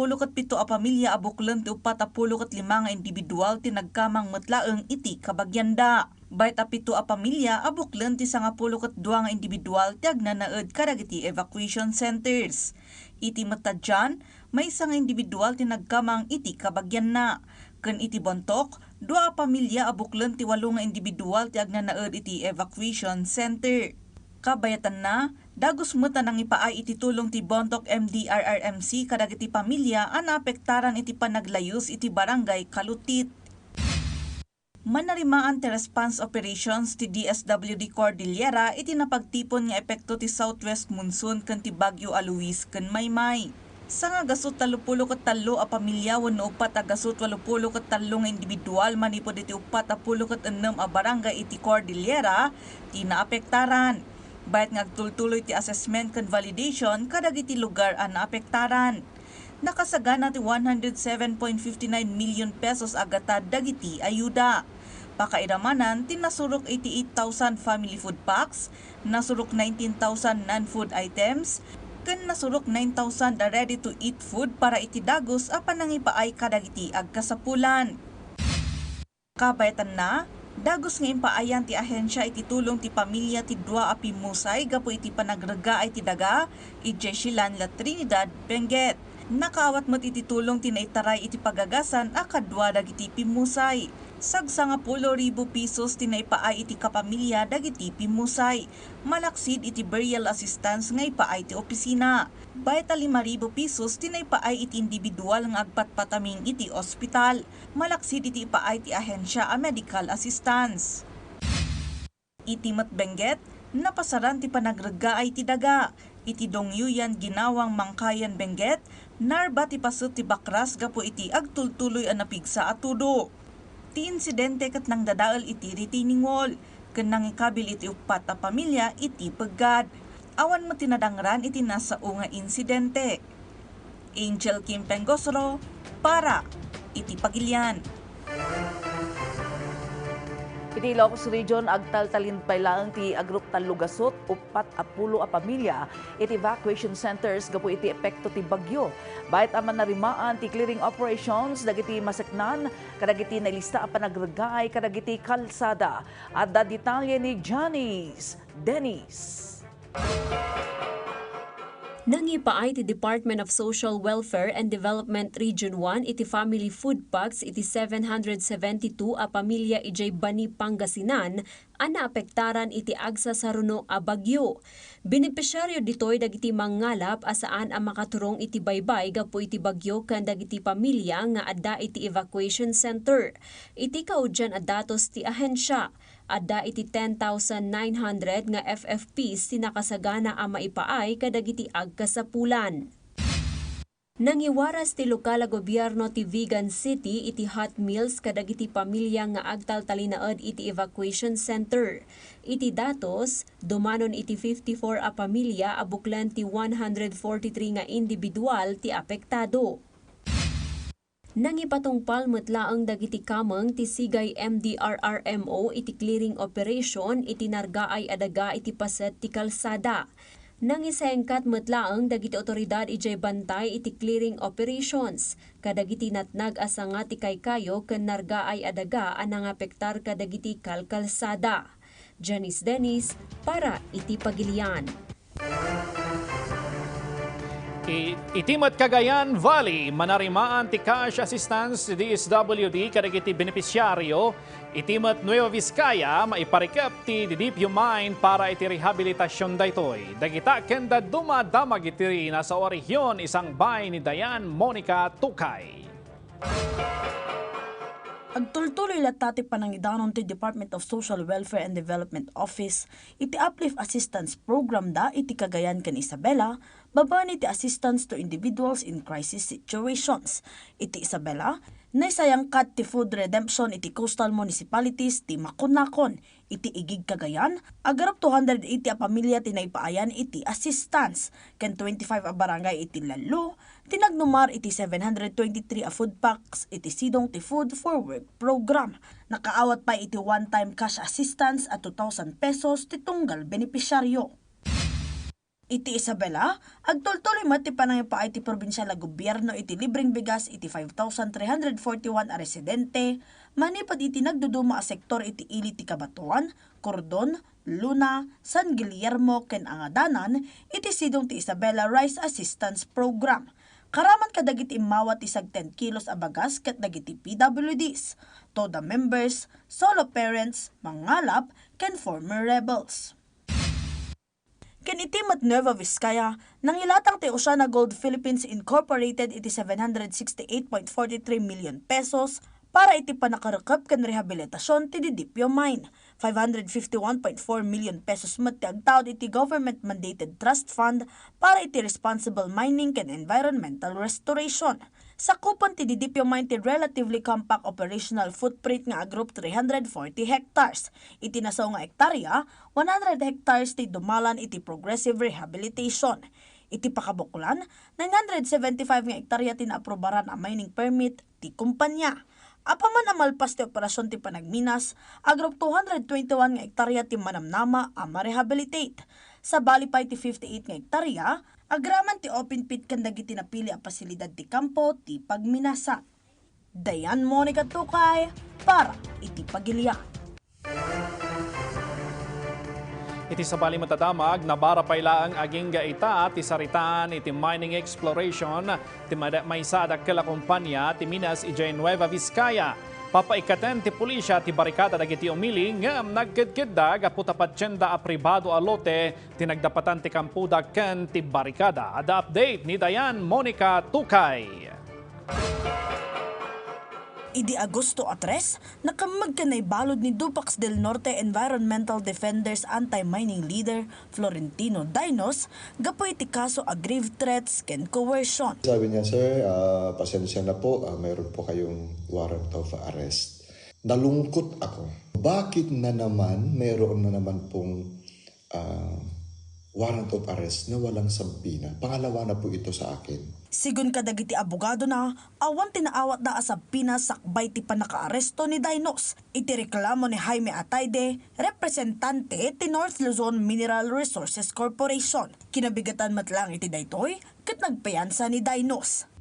a pamilya abuklen ti 45 nga individual ti nagkamang matlaeng iti kabagyanda. Bayt a 7 a pamilya abuklen ti 12 nga individual ti agnanaed kadagiti evacuation centers. Iti matadyan, may isang individual ti nagkamang iti kabagyan na. Ken iti Bontok, 2 pamilya abuklen ti 8 nga individual ti agnanaed iti evacuation center. Kabayatan na, dagos muta nang ipaay iti tulong ti Bontok MDRRMC kadagiti pamilya ang naapektaran iti panaglayos iti barangay Kalutit. Manarimaan ti response operations ti DSWD Cordillera iti napagtipon nga epekto ti southwest monsoon ken ti Bagyo Luis ken Maymay. Sa nga gasot 33 a pamilya wenno 4 a gasot 83 nga individual manipod iti 46 a barangay iti Cordillera ti naapektaran. Bayat nga agtultuloy ti assessment ken validation kadagiti lugar a naapektaran. Nakasagana ti 107.59 million pesos agata dagiti ayuda. Pakairamanan, tinasurok 88,000 family food packs, nasurok 19,000 non-food items, ken nasurok 9,000 ready-to-eat food para iti dagos a panangipaay kadagiti agkasapulan. Kabayatan na, dagos nga impaayan ti ahensya iti tulong ti pamilya ti 2 a pimusay gapu iti panagrega ay ti daga, ijay Silan La Trinidad Benguet. Nakaawat mo't iti tulong ti naitaray iti pagagasan a kadwa dagiti pimusay. Sagsanga 10,000 pesos tinaipaay iti kapamilya dagiti pimusay. Malaksid iti burial assistance nga ipaay ti opisina. Bayat 5,000 pesos tinaipaay iti individual nga agpatpataming iti ospital. Malaksid iti ipaay ti ahensya a medical assistance. Iti Matbenguet, napasaran ti panagrega ay ti daga. Iti Dongyuyan ginawang Mangkayan Benguet, narba ti pasut ti bakras gapu iti agtultuloy a napigsa atudo. Ti insidente ket nang dadaal iti retaining wall. Kanang ikabil iti upat a pamilya iti peggad. Awan mo tinadangran iti nasa unga insidente. Angel Kim Pengosro para iti Pagilian. Iti Ilocos Region, agtaltalin pailaang ti agrup talugasot, upat apulo a pamilya, iti evacuation centers gapu iti epekto ti bagyo. Bayat aman narimaan ti clearing operations, dagiti maseknan, kadagiti nailista a panagragay, kadagiti kalsada. At da detalye ni Janice Dennis. Nangipaay ti Department of Social Welfare and Development Region 1 iti family food packs iti 772 a pamilya ijay Bani Pangasinan a naapektaran iti agsa saruno a bagyo. Benepisyaryo ditoy dagiti mangalap asaan a makaturong iti baybay gapu iti bagyo ken dagiti pamilya nga adda iti evacuation center. Iti kaudyan a datos ti ahensya. Adda iti 10,900 nga FFPs tinakasagana a maipaay kadagiti agkasapulan. Nangiwaras ti lokal a gobyerno ti Vigan City iti hot meals kadagiti pamilya nga agtaltalinaed iti evacuation center. Iti datos, dumanon iti 54 a pamilya abuklan ti 143 nga individual ti apektado. Nangipatungpal metlaang dagiti kameng ti Sigay MDRRMO iti clearing operation iti nargaay adaga iti paset ti kalsada. Nangisengkat metlaang dagiti otoridad ijay bantay iti clearing operations. Kadagiti natnag asanga ti kaykayo ken nargaay adaga a nangapektar kadagiti kalkalsada. Janice Dennis para iti Pagilian. Itimat Cagayan Valley, manarimaan ti cash assistance DSWD kadagiti benepisyaryo. Itimat Nueva Vizcaya, maiparikap ti DDPU Mine para iti rehabilitasyon daytoy. Dagita kenda dumadamag iti nasa orihyon isang bay ni Dayan Monica Tukay. Agtultuloy latati panangidanon ti Department of Social Welfare and Development Office iti Uplift Assistance Program da iti Cagayan ken Isabela, baban iti assistance to individuals in crisis situations. Iti Isabela, naisayangkat ti food redemption iti coastal municipalities ti Makunakon. Iti Igig Cagayan, agarap 280 a pamilya tinaipaayan iti assistance, ken 25 a barangay iti Lalo, tinagnumar iti 723 a food packs iti Sidong ti Food for Work program. Nakaawat pa iti one-time cash assistance at 2,000 pesos ti tunggal benepisyaryo. Iti Isabela, agtultuloy mat ti panangipaa iti probinsyal a gobyerno iti libreng bigas iti 5,341 a residente, manipad iti nagduduma a sektor iti ili ti Kabatuan, Cordon, Luna, San Guillermo ken Angadanan iti Sidong ti Isabela Rice Assistance Program. Karaman kadagiti imawat isag 10 kilos a bagas ket dagiti PWDs, TODA members, solo parents, mangalap ken former rebels. Ken itimat Nueva Vizcaya, nangilatang ti Oceana Gold Philippines Incorporated iti 768.43 million pesos para iti panakarekep ken rehabilitasyon ti DDPU Mine. 551.4 million pesos met ti agtaod iti government mandated trust fund para iti responsible mining ken environmental restoration. Sakupan ti DDPU Mine ti relatively compact operational footprint nga agrup 340 hectares. Iti nasaw nga hektarya, 100 hectares ti dumalan iti progressive rehabilitation. Iti pakabuklan, 975 nga hektarya ti naaprobaran a mining permit ti kumpanya. Apaman amalpas ti operasyon ti panagminas, agrup 221 nga hektarya ti manamnama a marehabilitate. Sa balipay ti 58 nga hektarya, agraman ti open pit ken dagiti napili a pasilidad ti kampo ti pagminasa. Dayan Monica Tukay para iti Pagilian. Iti sabali matadamag, nabara pailaang aging gaita ti saritan iti mining exploration ti maysada kala kumpanya ti Minas ijay Nueva Vizcaya. Papaikaten ti pulisya ti barikada dagiti umili ngam nagkidkiddag apo tapatsyenda a pribado a lote tinagdapatan ti kampuda ken ti barikada. Ada update ni Dayan Monica Tukay. Idi Agosto 3, nakamag kanay balod ni Dupax del Norte Environmental Defenders anti-mining leader Florentino Dinos gapoy ti kaso aggrieved threats ken coercion. Sabi niya, sir, pasensya na po, mayroon po kayong warrant of arrest. Nalungkot ako. Bakit na naman mayroon na naman pong warrant of arrest na walang sampina? Pangalawa na po ito sa akin. Sigun kadagiti abogado na, awan tinaawat da sa pinasakbay ti panakaaresto ni Dainos. Iti reklamo ni Jaime Atayde, representante ti North Luzon Mineral Resources Corporation. Kinabigatan matlang iti daytoy, ket nagpayansa ni Dainos.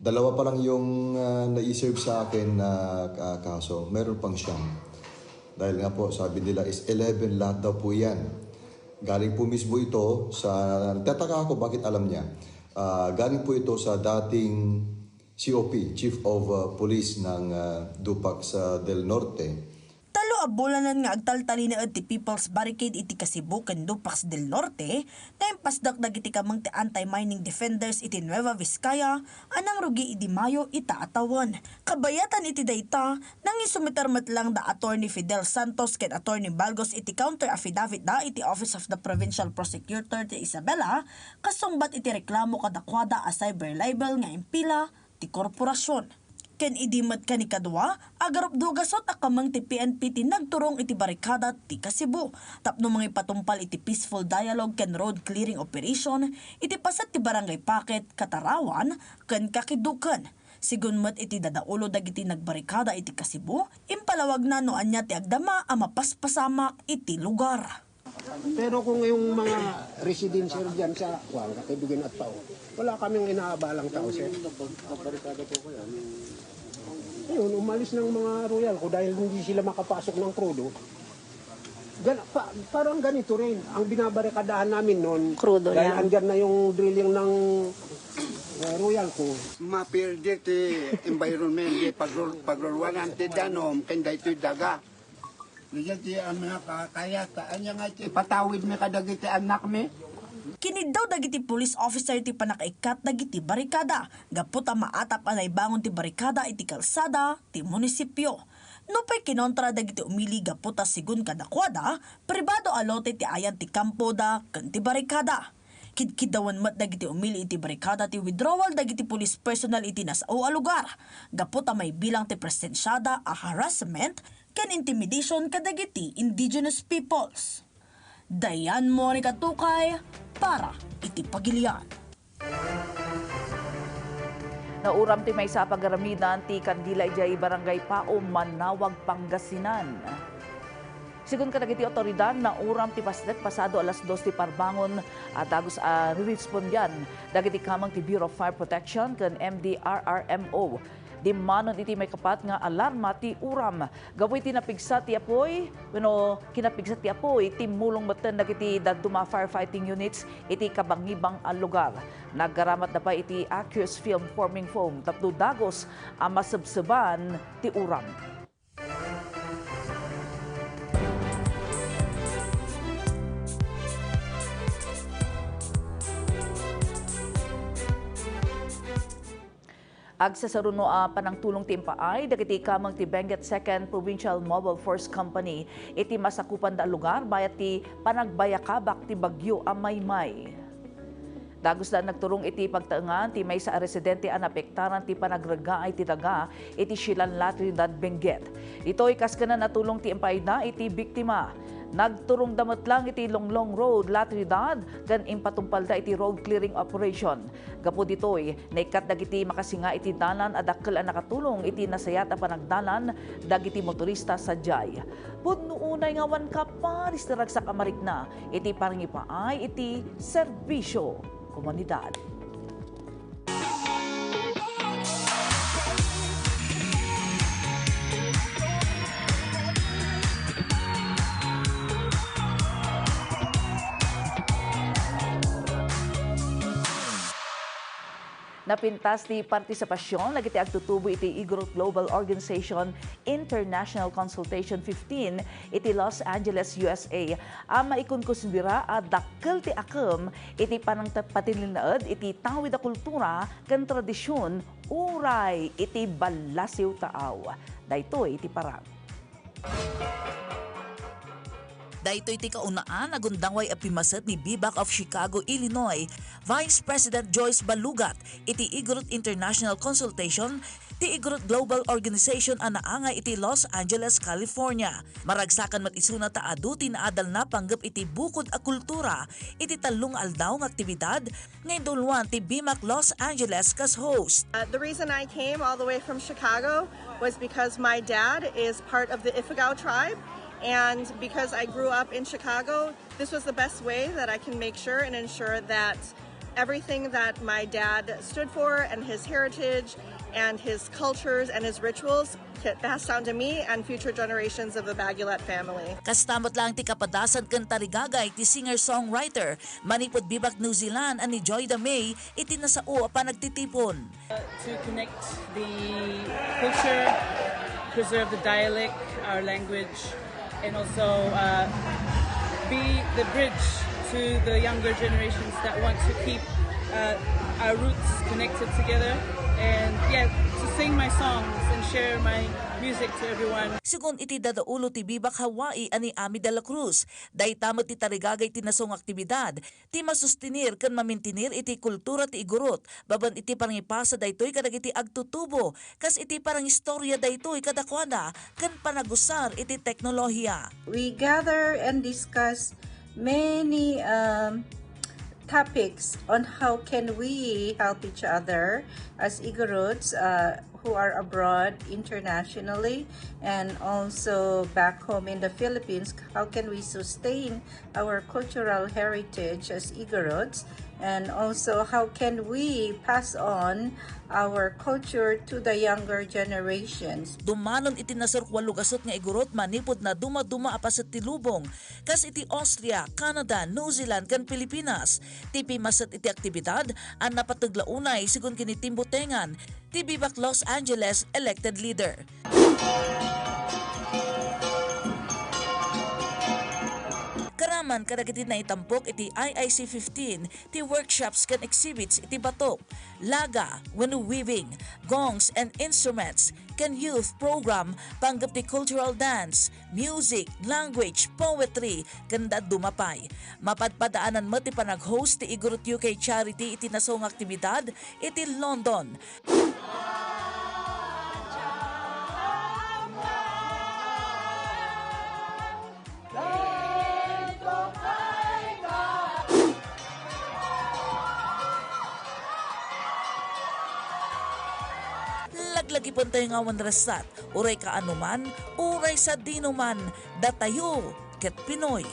Dalawa pa lang yung na-serve sa akin na kaso. Meron pang siyam. Dahil nga po, sabi nila is 11 lahat daw po yan. Galing po mismo ito sa... Tataka ako bakit alam niya. Galing po ito sa dating COP, Chief of Police ng Dupax del Norte. Talo abulanan nga agtaltali na ti People's Barricade iti Kasibu ken Dupax del Norte, na impasdak dagiti kamang ti anti-mining defenders iti Nueva Vizcaya, anang rugi iti Mayo itaatawan. Kabayatan iti dayta, nang isumiter matlang da Attorney Fidel Santos ken Attorney Balgos iti counter affidavit da iti Office of the Provincial Prosecutor ti Isabela, kasungbat iti reklamo kadakwada a cyber libel nga impila ti korporasyon. Ken idimat ka ni kadwa, agarop dugasot akamang ti PNP ti nagturong iti barikada ti Kasibu. Tapno mga ipatumpal iti peaceful dialogue ken road clearing operation, iti pasat ti barangay Paket, Katarawan, ken Kakidukan. Sigun met iti dadaulo dagiti nagbarikada iti Kasibu, impalawag na no anya ti agdama a mapaspasamak iti lugar. Pero kung yung mga residensya dyan sa Katibugan at Pao, wala kaming inaabalang tao, sir. Ayun, umalis ng mga royal ko dahil hindi sila makapasok ng krudo. Parang ganito rin. Ang binabarikadahan namin noon, krudo dahil yan. andyan na yung drilling ng royal ko. Mapirdi ti environment, di pagrulwanan ti danom, kenda ito'y daga. Diyan ti ang mga kakayata, anya nga iti patawid mi kadagiti anak mi. Kinid daw dagiti police officer ti panakaikat dagiti barikada. Gapot a maatap anay bangon ti barikada iti kalsada ti munisipyo. No pa'y kinontra dagiti umili gapot a sigun kadakwada, pribado alote ti ayan ti kampo da kan ti barikada. Kidkidawan mat dagiti umili iti barikada ti withdrawal dagiti police personnel iti nasao a lugar. Gapot a may bilang ti presensyada a harassment ken intimidation kadagiti indigenous peoples. Dayan Monica Tukay para iti Pagilian. Nauram ti may sa pagaramidan ti kandila ijay barangay Pao, Manawag, Pangasinan. Sigun kadagiti otoridad na uram ti pasdet pasado alas 2 ti parbangon at dagos respondan dagiti kamang ti Bureau of Fire Protection ken MDRRMO. Di manon iti may kapat nga alarma ti uram. Gapoy tinapigsa ti apoy, kinapigsa ti apoy, timulong batan dagiti daduma firefighting units iti kabangibang al lugar. Naggaramat na pa iti aqueous film forming foam, tapno dagos ang masabsaban ti uram. Agsasaruno panang tulong ti impaay, dagiti kamang ti Benguet 2nd Provincial Mobile Force Company, iti masakupan da lugar, bayat ti panagbayakabak ti bagyo a Maymay. Dagos da nagturong iti pagtaengan, ti may sa residente an apektaran ti panagragaay ti daga, iti Silan Latridad Benguet. Ito'y kaskanan na tulong ti impaay na iti biktima. Nagturong damot lang iti Longlong Road, Latridad, gan impatumpal da iti road clearing operation. Gapo ditoy, naikat dagiti makasinga iti dalan adakkel ang nakatulong iti nasayat a panagdalan dagiti motorista sa jay. Pudno unay nga wan kaparis na ragsak amarik na iti paringipaay iti serbisyo komunidad. Napintas ti partisipasyon lagiti agtutubo iti Igorot Global Organization International Consultation 15 iti Los Angeles, USA. Ama ikon konsidera a dakkel ti akem iti panangpatinlinaed iti tawid a kultura ken tradisyon uray iti balasiw taaw. Daytoy iti parang. Daytoy ti kaunaan agundangway a pimaset ni Bibak of Chicago, Illinois, Vice President Joyce Balugat iti Igorot International Consultation ti Igorot Global Organization ang naangay iti Los Angeles, California. Maragsakan mat isuna ta aduti na adal na panggap iti bukod a kultura iti talong aldaw ng aktibidad ngayon dulwan ti BMAC Los Angeles kas host. The reason I came all the way from Chicago was because my dad is part of the Ifugao tribe. And because I grew up in Chicago, this was the best way that I can make sure and ensure that everything that my dad stood for and his heritage and his cultures and his rituals get passed down to me and future generations of the Bagulat family. Kastamot lang ti kapadasan kan tarigagay ti singer-songwriter manipod bibak New Zealand ani Joy Damay iti nasao pa nagtitipon. To connect the culture, preserve the dialect, our language, and also be the bridge to the younger generations that want to keep our roots connected together, and to sing my songs and share my music to everyone. Sigun iti dadaulo ti bibak Hawaii ani Ami de la Cruz, day tamot ti tarigagay ti nasong aktibidad, ti masustinir kan mamintinir iti kultura ti Igorot, baban iti parangipasa daytoy kadagiti agtutubo, kas iti parang istorya daytoy kadakwana kan panagusar iti teknolohiya. We gather and discuss many topics on how can we help each other as Igorots who are abroad internationally and also back home in the Philippines. How can we sustain our cultural heritage as Igorots, and also how can we pass on our culture to the younger generations. Dumanon iti nasurkwalugasot nga Igorot manipod na duma-duma apas at tilubong kas iti Austria, Canada, New Zealand kan Pilipinas. Tipi masat iti aktibidad ang napataglaunay sigun kini Timbutengan ti bibak Los Angeles elected leader. Karaman kadagiti na itampok iti IIC 15 ti workshops kan exhibits iti batok, laga, wenno weaving, gongs and instruments, kan youth program panggap ti cultural dance, music, language, poetry, kan dumapay. Mapadpadaanan mo ti panag-host ti Igorot UK Charity iti nasong aktibidad iti London. Laglagi pun tayo nga wandrasat, uray ka anuman, uray sa dinuman, datayo, ket Pinoy.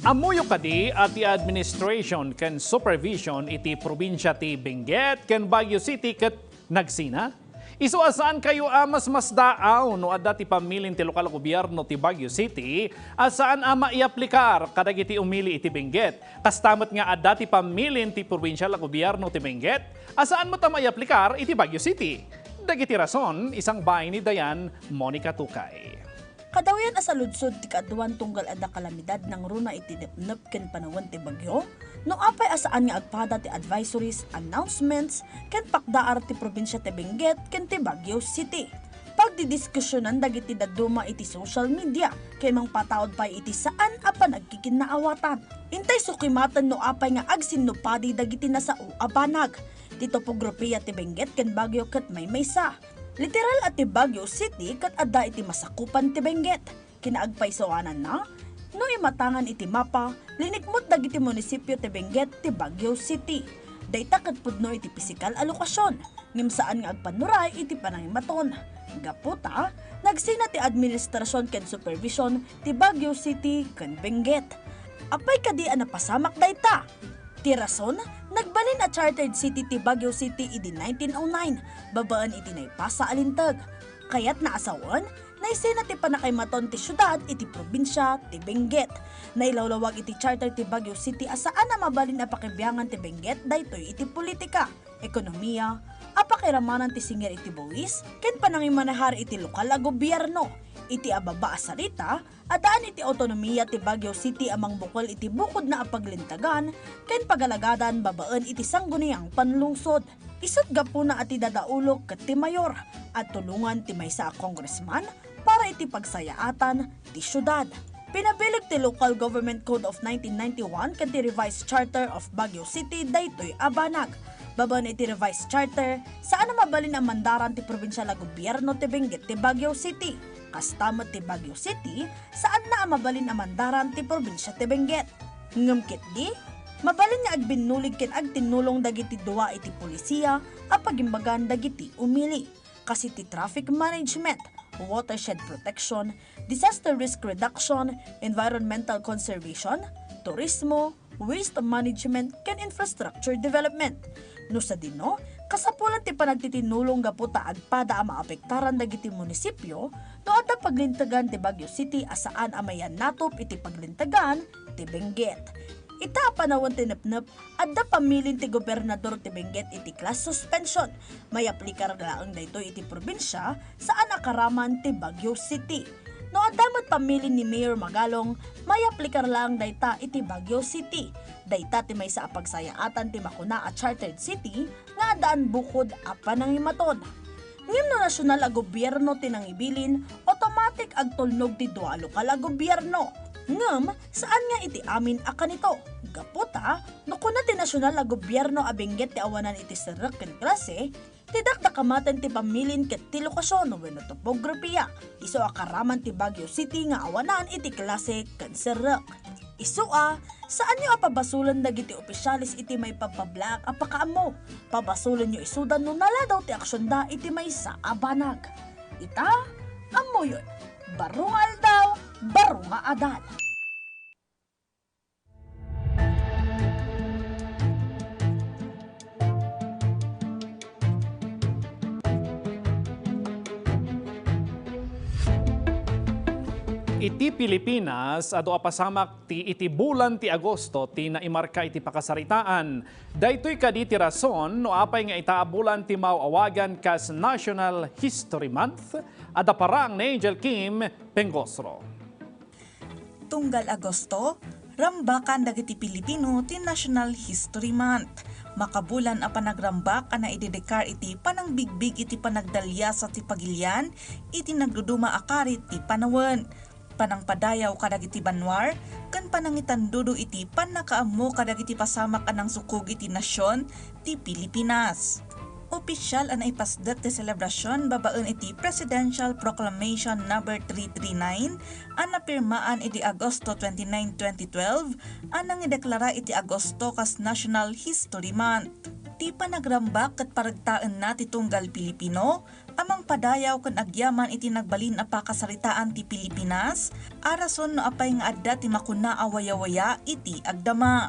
Amuyo kadi at ti administration ken supervision iti probinsya ti Benguet ken Baguio City ket nagsina. Isu asaan kayo mas daaw no adda ti pamilin ti lokal gobyerno ti Baguio City asaan ama iaplikar kadagiti umili iti Benguet. Kastamot nga adda ti pamilin ti probinsyal gobyerno ti Benguet asaan mo tama iaplikar iti Baguio City. Dagiti rason isang bahay ni Dayan Monica Tukay. Kadawayan asaludsod ti kaaduan tunggal adda kalamidad ng runa iti nepnep ken panawan ti bagyo, no apay asaan nga agpada ti advisories, announcements, ken pakdaar ti probinsya ti Benguet ken ti Baguio City. Pagdidiskusyonan dagiti daduma iti social media, kay mang pataod pa iti saan apan nagkikinaawatan. Intay sukimatan no apay nga agsinnupadi dagiti nasao abanag. Ti topografiya ti Benguet ken Baguio ket maysa. Literal at ti Baguio City kat adda iti masakupan ti Benguet. Kinaagpaisawanan na, no imatangan iti mapa, linikmot dagiti munisipyo ti Benguet ti Baguio City. Dayta kat pudno iti pisikal alokasyon, ngimsaan nga agpanuray iti panangimaton. Gaputa, nagsina ti administrasyon ken supervision ti Baguio City ken Benguet. Apay kadi napasamak dayta. Ti rason, nagbalin a chartered city ti Baguio City idi 1909, babaan iti naipasa alintag. Kaya't naasawan, naisina ti panakaymaton ti syudad iti probinsya ti Benguet. Nailawlawag iti charter ti Baguio City asaan na mabalin a pakibiyangan ti Benguet daytoy iti politika, ekonomiya, apakiramanan ti singer iti buwis, ken panangimanahar iti lokal a gobyerno. Iti ababa asarita, adaan iti autonomiya ti Baguio City amang bukol iti bukod na apaglintagan, ken pagalagadan babaan iti sangguniang panlungsod. Isut gapuna ati dadaulog ket ti mayor, at tulungan ti maysa a congressman para iti pagsayaatan ti syudad. Pinabilig ti Local Government Code of 1991 ken ti Revised Charter of Baguio City daytoy abanag. Baban iti Revised Charter, saan na mabalin ang mandaran ti probinsyal na gobyerno ti Benguet ti Baguio City. Kastamat ti Baguio City, saan na mabalin ang mandaran ti probinsya ti Benguet. Ngamkit di, mabalin nga agbinulig ken agtinulong dagiti duwa iti polisiya a pagimbagan dagiti umili. Kasi ti traffic management, watershed protection, disaster risk reduction, environmental conservation, turismo, waste management, ken infrastructure development. No sa dino, kasapulan ti panagtitinulong gaputa agpada ang maapektaran dagiti munisipyo no adda paglintagan ti Baguio City asaan amayan natop iti paglintagan ti Benguet. Ita panawon tinepnep adda pamilin ti gobernador ti Benguet iti class suspension. May aplikar laang daytoy iti probinsya saan nakaraman ti Baguio City. No adamat pamilin ni Mayor Magalong, may aplikar lang dayta iti Baguio City. Dayta ti may sa apagsayaatan ti makuna at chartered city nga daan bukod apa nang imatod. Ngem no nasyonal a gobyerno tinangibilin, automatic agtulnog ti dua lokal a gobyerno. Ngem saan nga iti amin a kanito? Gaputa, no kuna ti nasyonal a gobyerno a Benguet ti awanan iti serek ken klase, tidak dakamaten ti pamilin ket ti lokasyon wenno topografiya. Isu akaraman ti Baguio City nga awanan iti klase ken serek. Isu saan nyo apabasulan dagiti opisyalis iti may pagpablak apakaamo? Pabasulan nyo isudan no nala daw ti aksyon da iti may sa abanag. Ita, amo yun. Barungal daw, barunga adan. Iti Pilipinas, ado apasamak ti iti bulan ti Agosto ti naimarka iti pakasaritaan. Daytoy kaditi rason no apay nga itaabulan ti mauawagan kas National History Month, ada parang ni Angel Kim Pengosro. Tunggal Agosto, rambakan dagiti Pilipino ti National History Month. Makabulan a panagrambak a naidedekar iti panangbigbig iti panagdalya sa ti pagilyan, iti nagduduma akarit ti panawen. Panangpadayaw kadagiti banwar, kan panangitandudo iti panakaammo kadagiti pasamak anang sukog iti nasyon ti Pilipinas. Opisyal ang naipasdat ti selebrasyon babaen iti Presidential Proclamation No. 339 ang napirmaan iti Agosto 29, 2012 anang ideklara iti Agosto kas National History Month. Ti panagrambak ket paragtaan na ti tunggal Pilipino, amang padayaw ken agyaman iti nagbalin a pakasaritaan ti Pilipinas, arason no apay nga adda ti makuna awaya-waya iti agdama.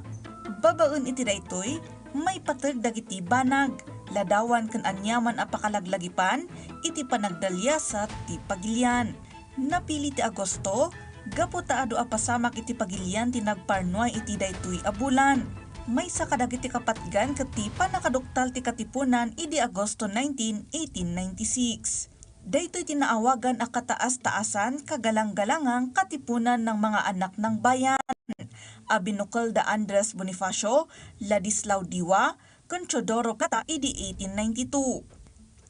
Babaen iti daytoy, may pateg dagiti banag, ladawan ken anyaman a pakalaglagipan iti panagdalya sa ti pagilian. Napili ti Agosto, gaputa adu a pasamak iti pagilian ti nagparnoy iti daytoy a bulan. May sa kadagiti kapatgan ket panakaduktal ti katipunan idi Agosto 19, 1896. Daytoy tinaawagan a kataas-taasan kagalang-galangang katipunan ng mga anak ng bayan. Abinukol da Andres Bonifacio, Ladislao Diwa, ken Teodoro Plata idi 1892.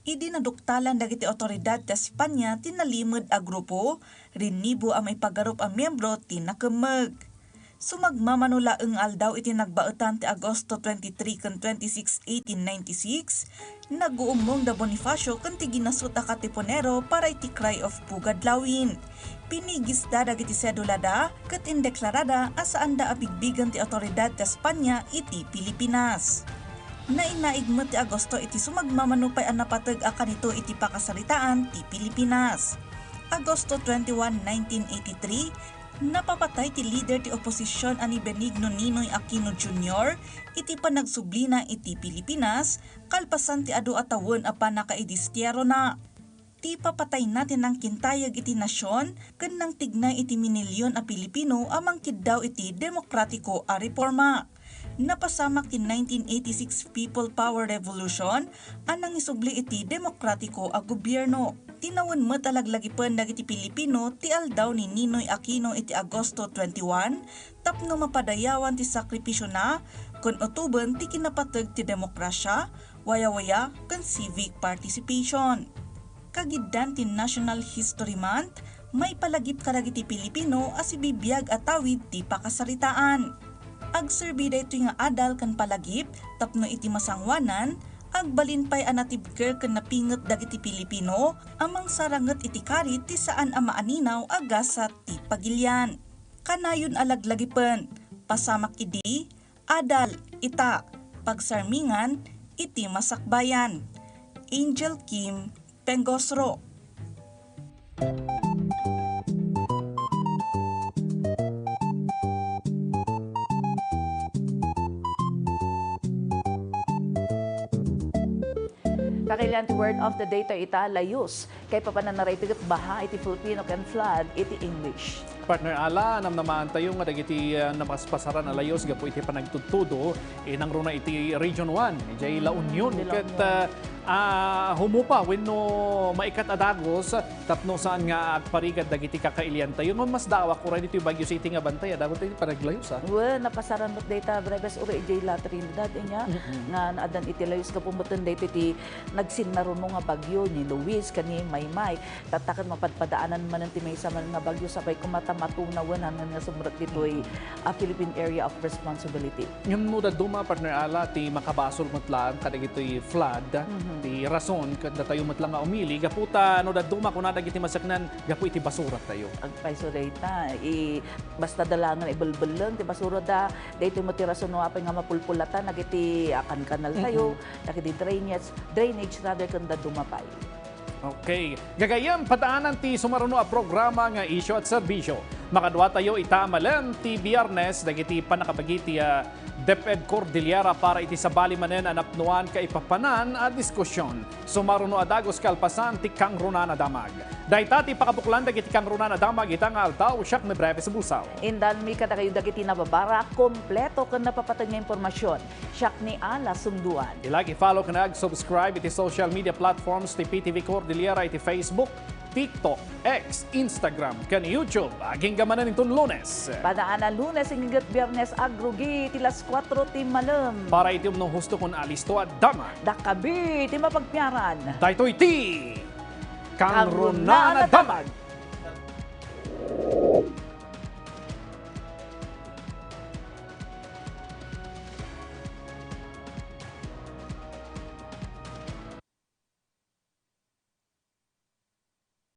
Idi naduktalan dagiti otoridad ti Espanya tinalimod a grupo, rinibo ang may pagarup a miyembro ti nakemeg. Sumagmamanula ang aldaw iti nagbaetan ti Agosto 23 ken 26, 1896, naguumong da Bonifacio ken ti ginasut a katipunero para iti cry of Pugadlawin. Pinigis da dagiti sedula da ket indeklarada asaan da abigbigan ti otoridad ti Espanya iti Pilipinas. Nainaigmet ti Agosto iti sumagmamanupay ang napateg a kanito iti pakasaritaan ti Pilipinas. Agosto 21, 1983, napapatay ti leader ti oposisyon ani Benigno Ninoy Aquino Jr. iti panagsublina iti Pilipinas, kalpasan ti adu atawon a panakaidistyero na. Ti papatay natin ang kintayag iti nasyon, ken nang tignay iti minilyon a Pilipino amang kiddaw iti demokratiko a reforma. Napasamak ti 1986 People Power Revolution anang isubli iti demokratiko a gobyerno. Tinawon met alaglagipon dagiti Pilipino ti aldaw ni Ninoy Aquino iti Agosto 21 tapno mapadayawan ti sakripisyo na kun utuben ti kinapateg ti demokrasya, waya-waya ken civic participation. Kagiddan ti National History Month, may palagip kadagiti Pilipino as ibibiyag at tawid ti pakasaritaan. Agserbi daytoy nga adal kan palagip tapno iti masangwanan, agbalinpay anatibker kan napinget dagiti Pilipino amang saranget iti karit ti saan amaaninaw agasat ti pagilyan. Kanayon alaglagipen, pasamak idi, adal, ita, pagsarmingan, iti masakbayan. Angel Kim, Pengosro. Kakailan ti word of the day to ita layus. Kay papananaray pigat baha iti Filipino can flood iti English. Partner Ala, naman tayo nga dagiti napaspasaran na layos gapo iti panagtutudo nang runa iti Region 1. Ijay La Union. Kat humupa wenno maikat adagos tapno saan nga agparigad dagiti kakailian tayo. No mas dawa ko rin ito yung Baguio City nga bantay. Dapat iti panaglayos ha? Well, napasaran mo data breves uri ijay La Trinidad niya. Nga naadan iti layos ka pumutan dito iti nagsinmaruno nga bagyo ni Luis kani Maymay. Tatakan mapadpadaanan man ang timaysa man nga bagyo sabay kumatamatunawan hanggang nga sumrat dito ay Philippine Area of Responsibility. Yung muda duma partner Ala ti makabasol matlaan kadagitoy flood. Ti rason kada tayo matlang nga umili gaputa no daduma kun dagiti masaknan gapu iti basura tayo. Ang paiso data basta dalangan ibelbel lang ti basura da daytoy mo ti rason no apay nga mapulpulatan nagiti akan kanal tayo dagiti drainage rather kung daduma pay. Okay. Gagayam pataanan ti sumaruno a programa nga isyo at serbisyo. Makadwa tayo itamalan ti Biyernes dagiti panakabagiti PTVCordillera para iti sabali manen anapnuan kaipapanan a diskusyon. Sumaruno adagos kalpasan ti kangrunan a damag. Dayta ti pakabuklan dagiti kangrunan a damag itang altaw siyak na breve sa busaw. Indan mi kadakayo dagiti nababara kompleto ken napapatag nga impormasyon. Siyak ni Ala Sumduan. Ilagi follow kanag subscribe iti social media platforms ti PTVCordillera iti Facebook, TikTok, X, Instagram, kan YouTube. Aging gamanan itong Lunes. Padaan Lunes, hinggat Biyernes, agrugi, tilas 4 ti malam. Para iti umnong husto kung alisto at dama. Dakabi, ti mapagpiaran. Daytoy ti Kangrunan na damag.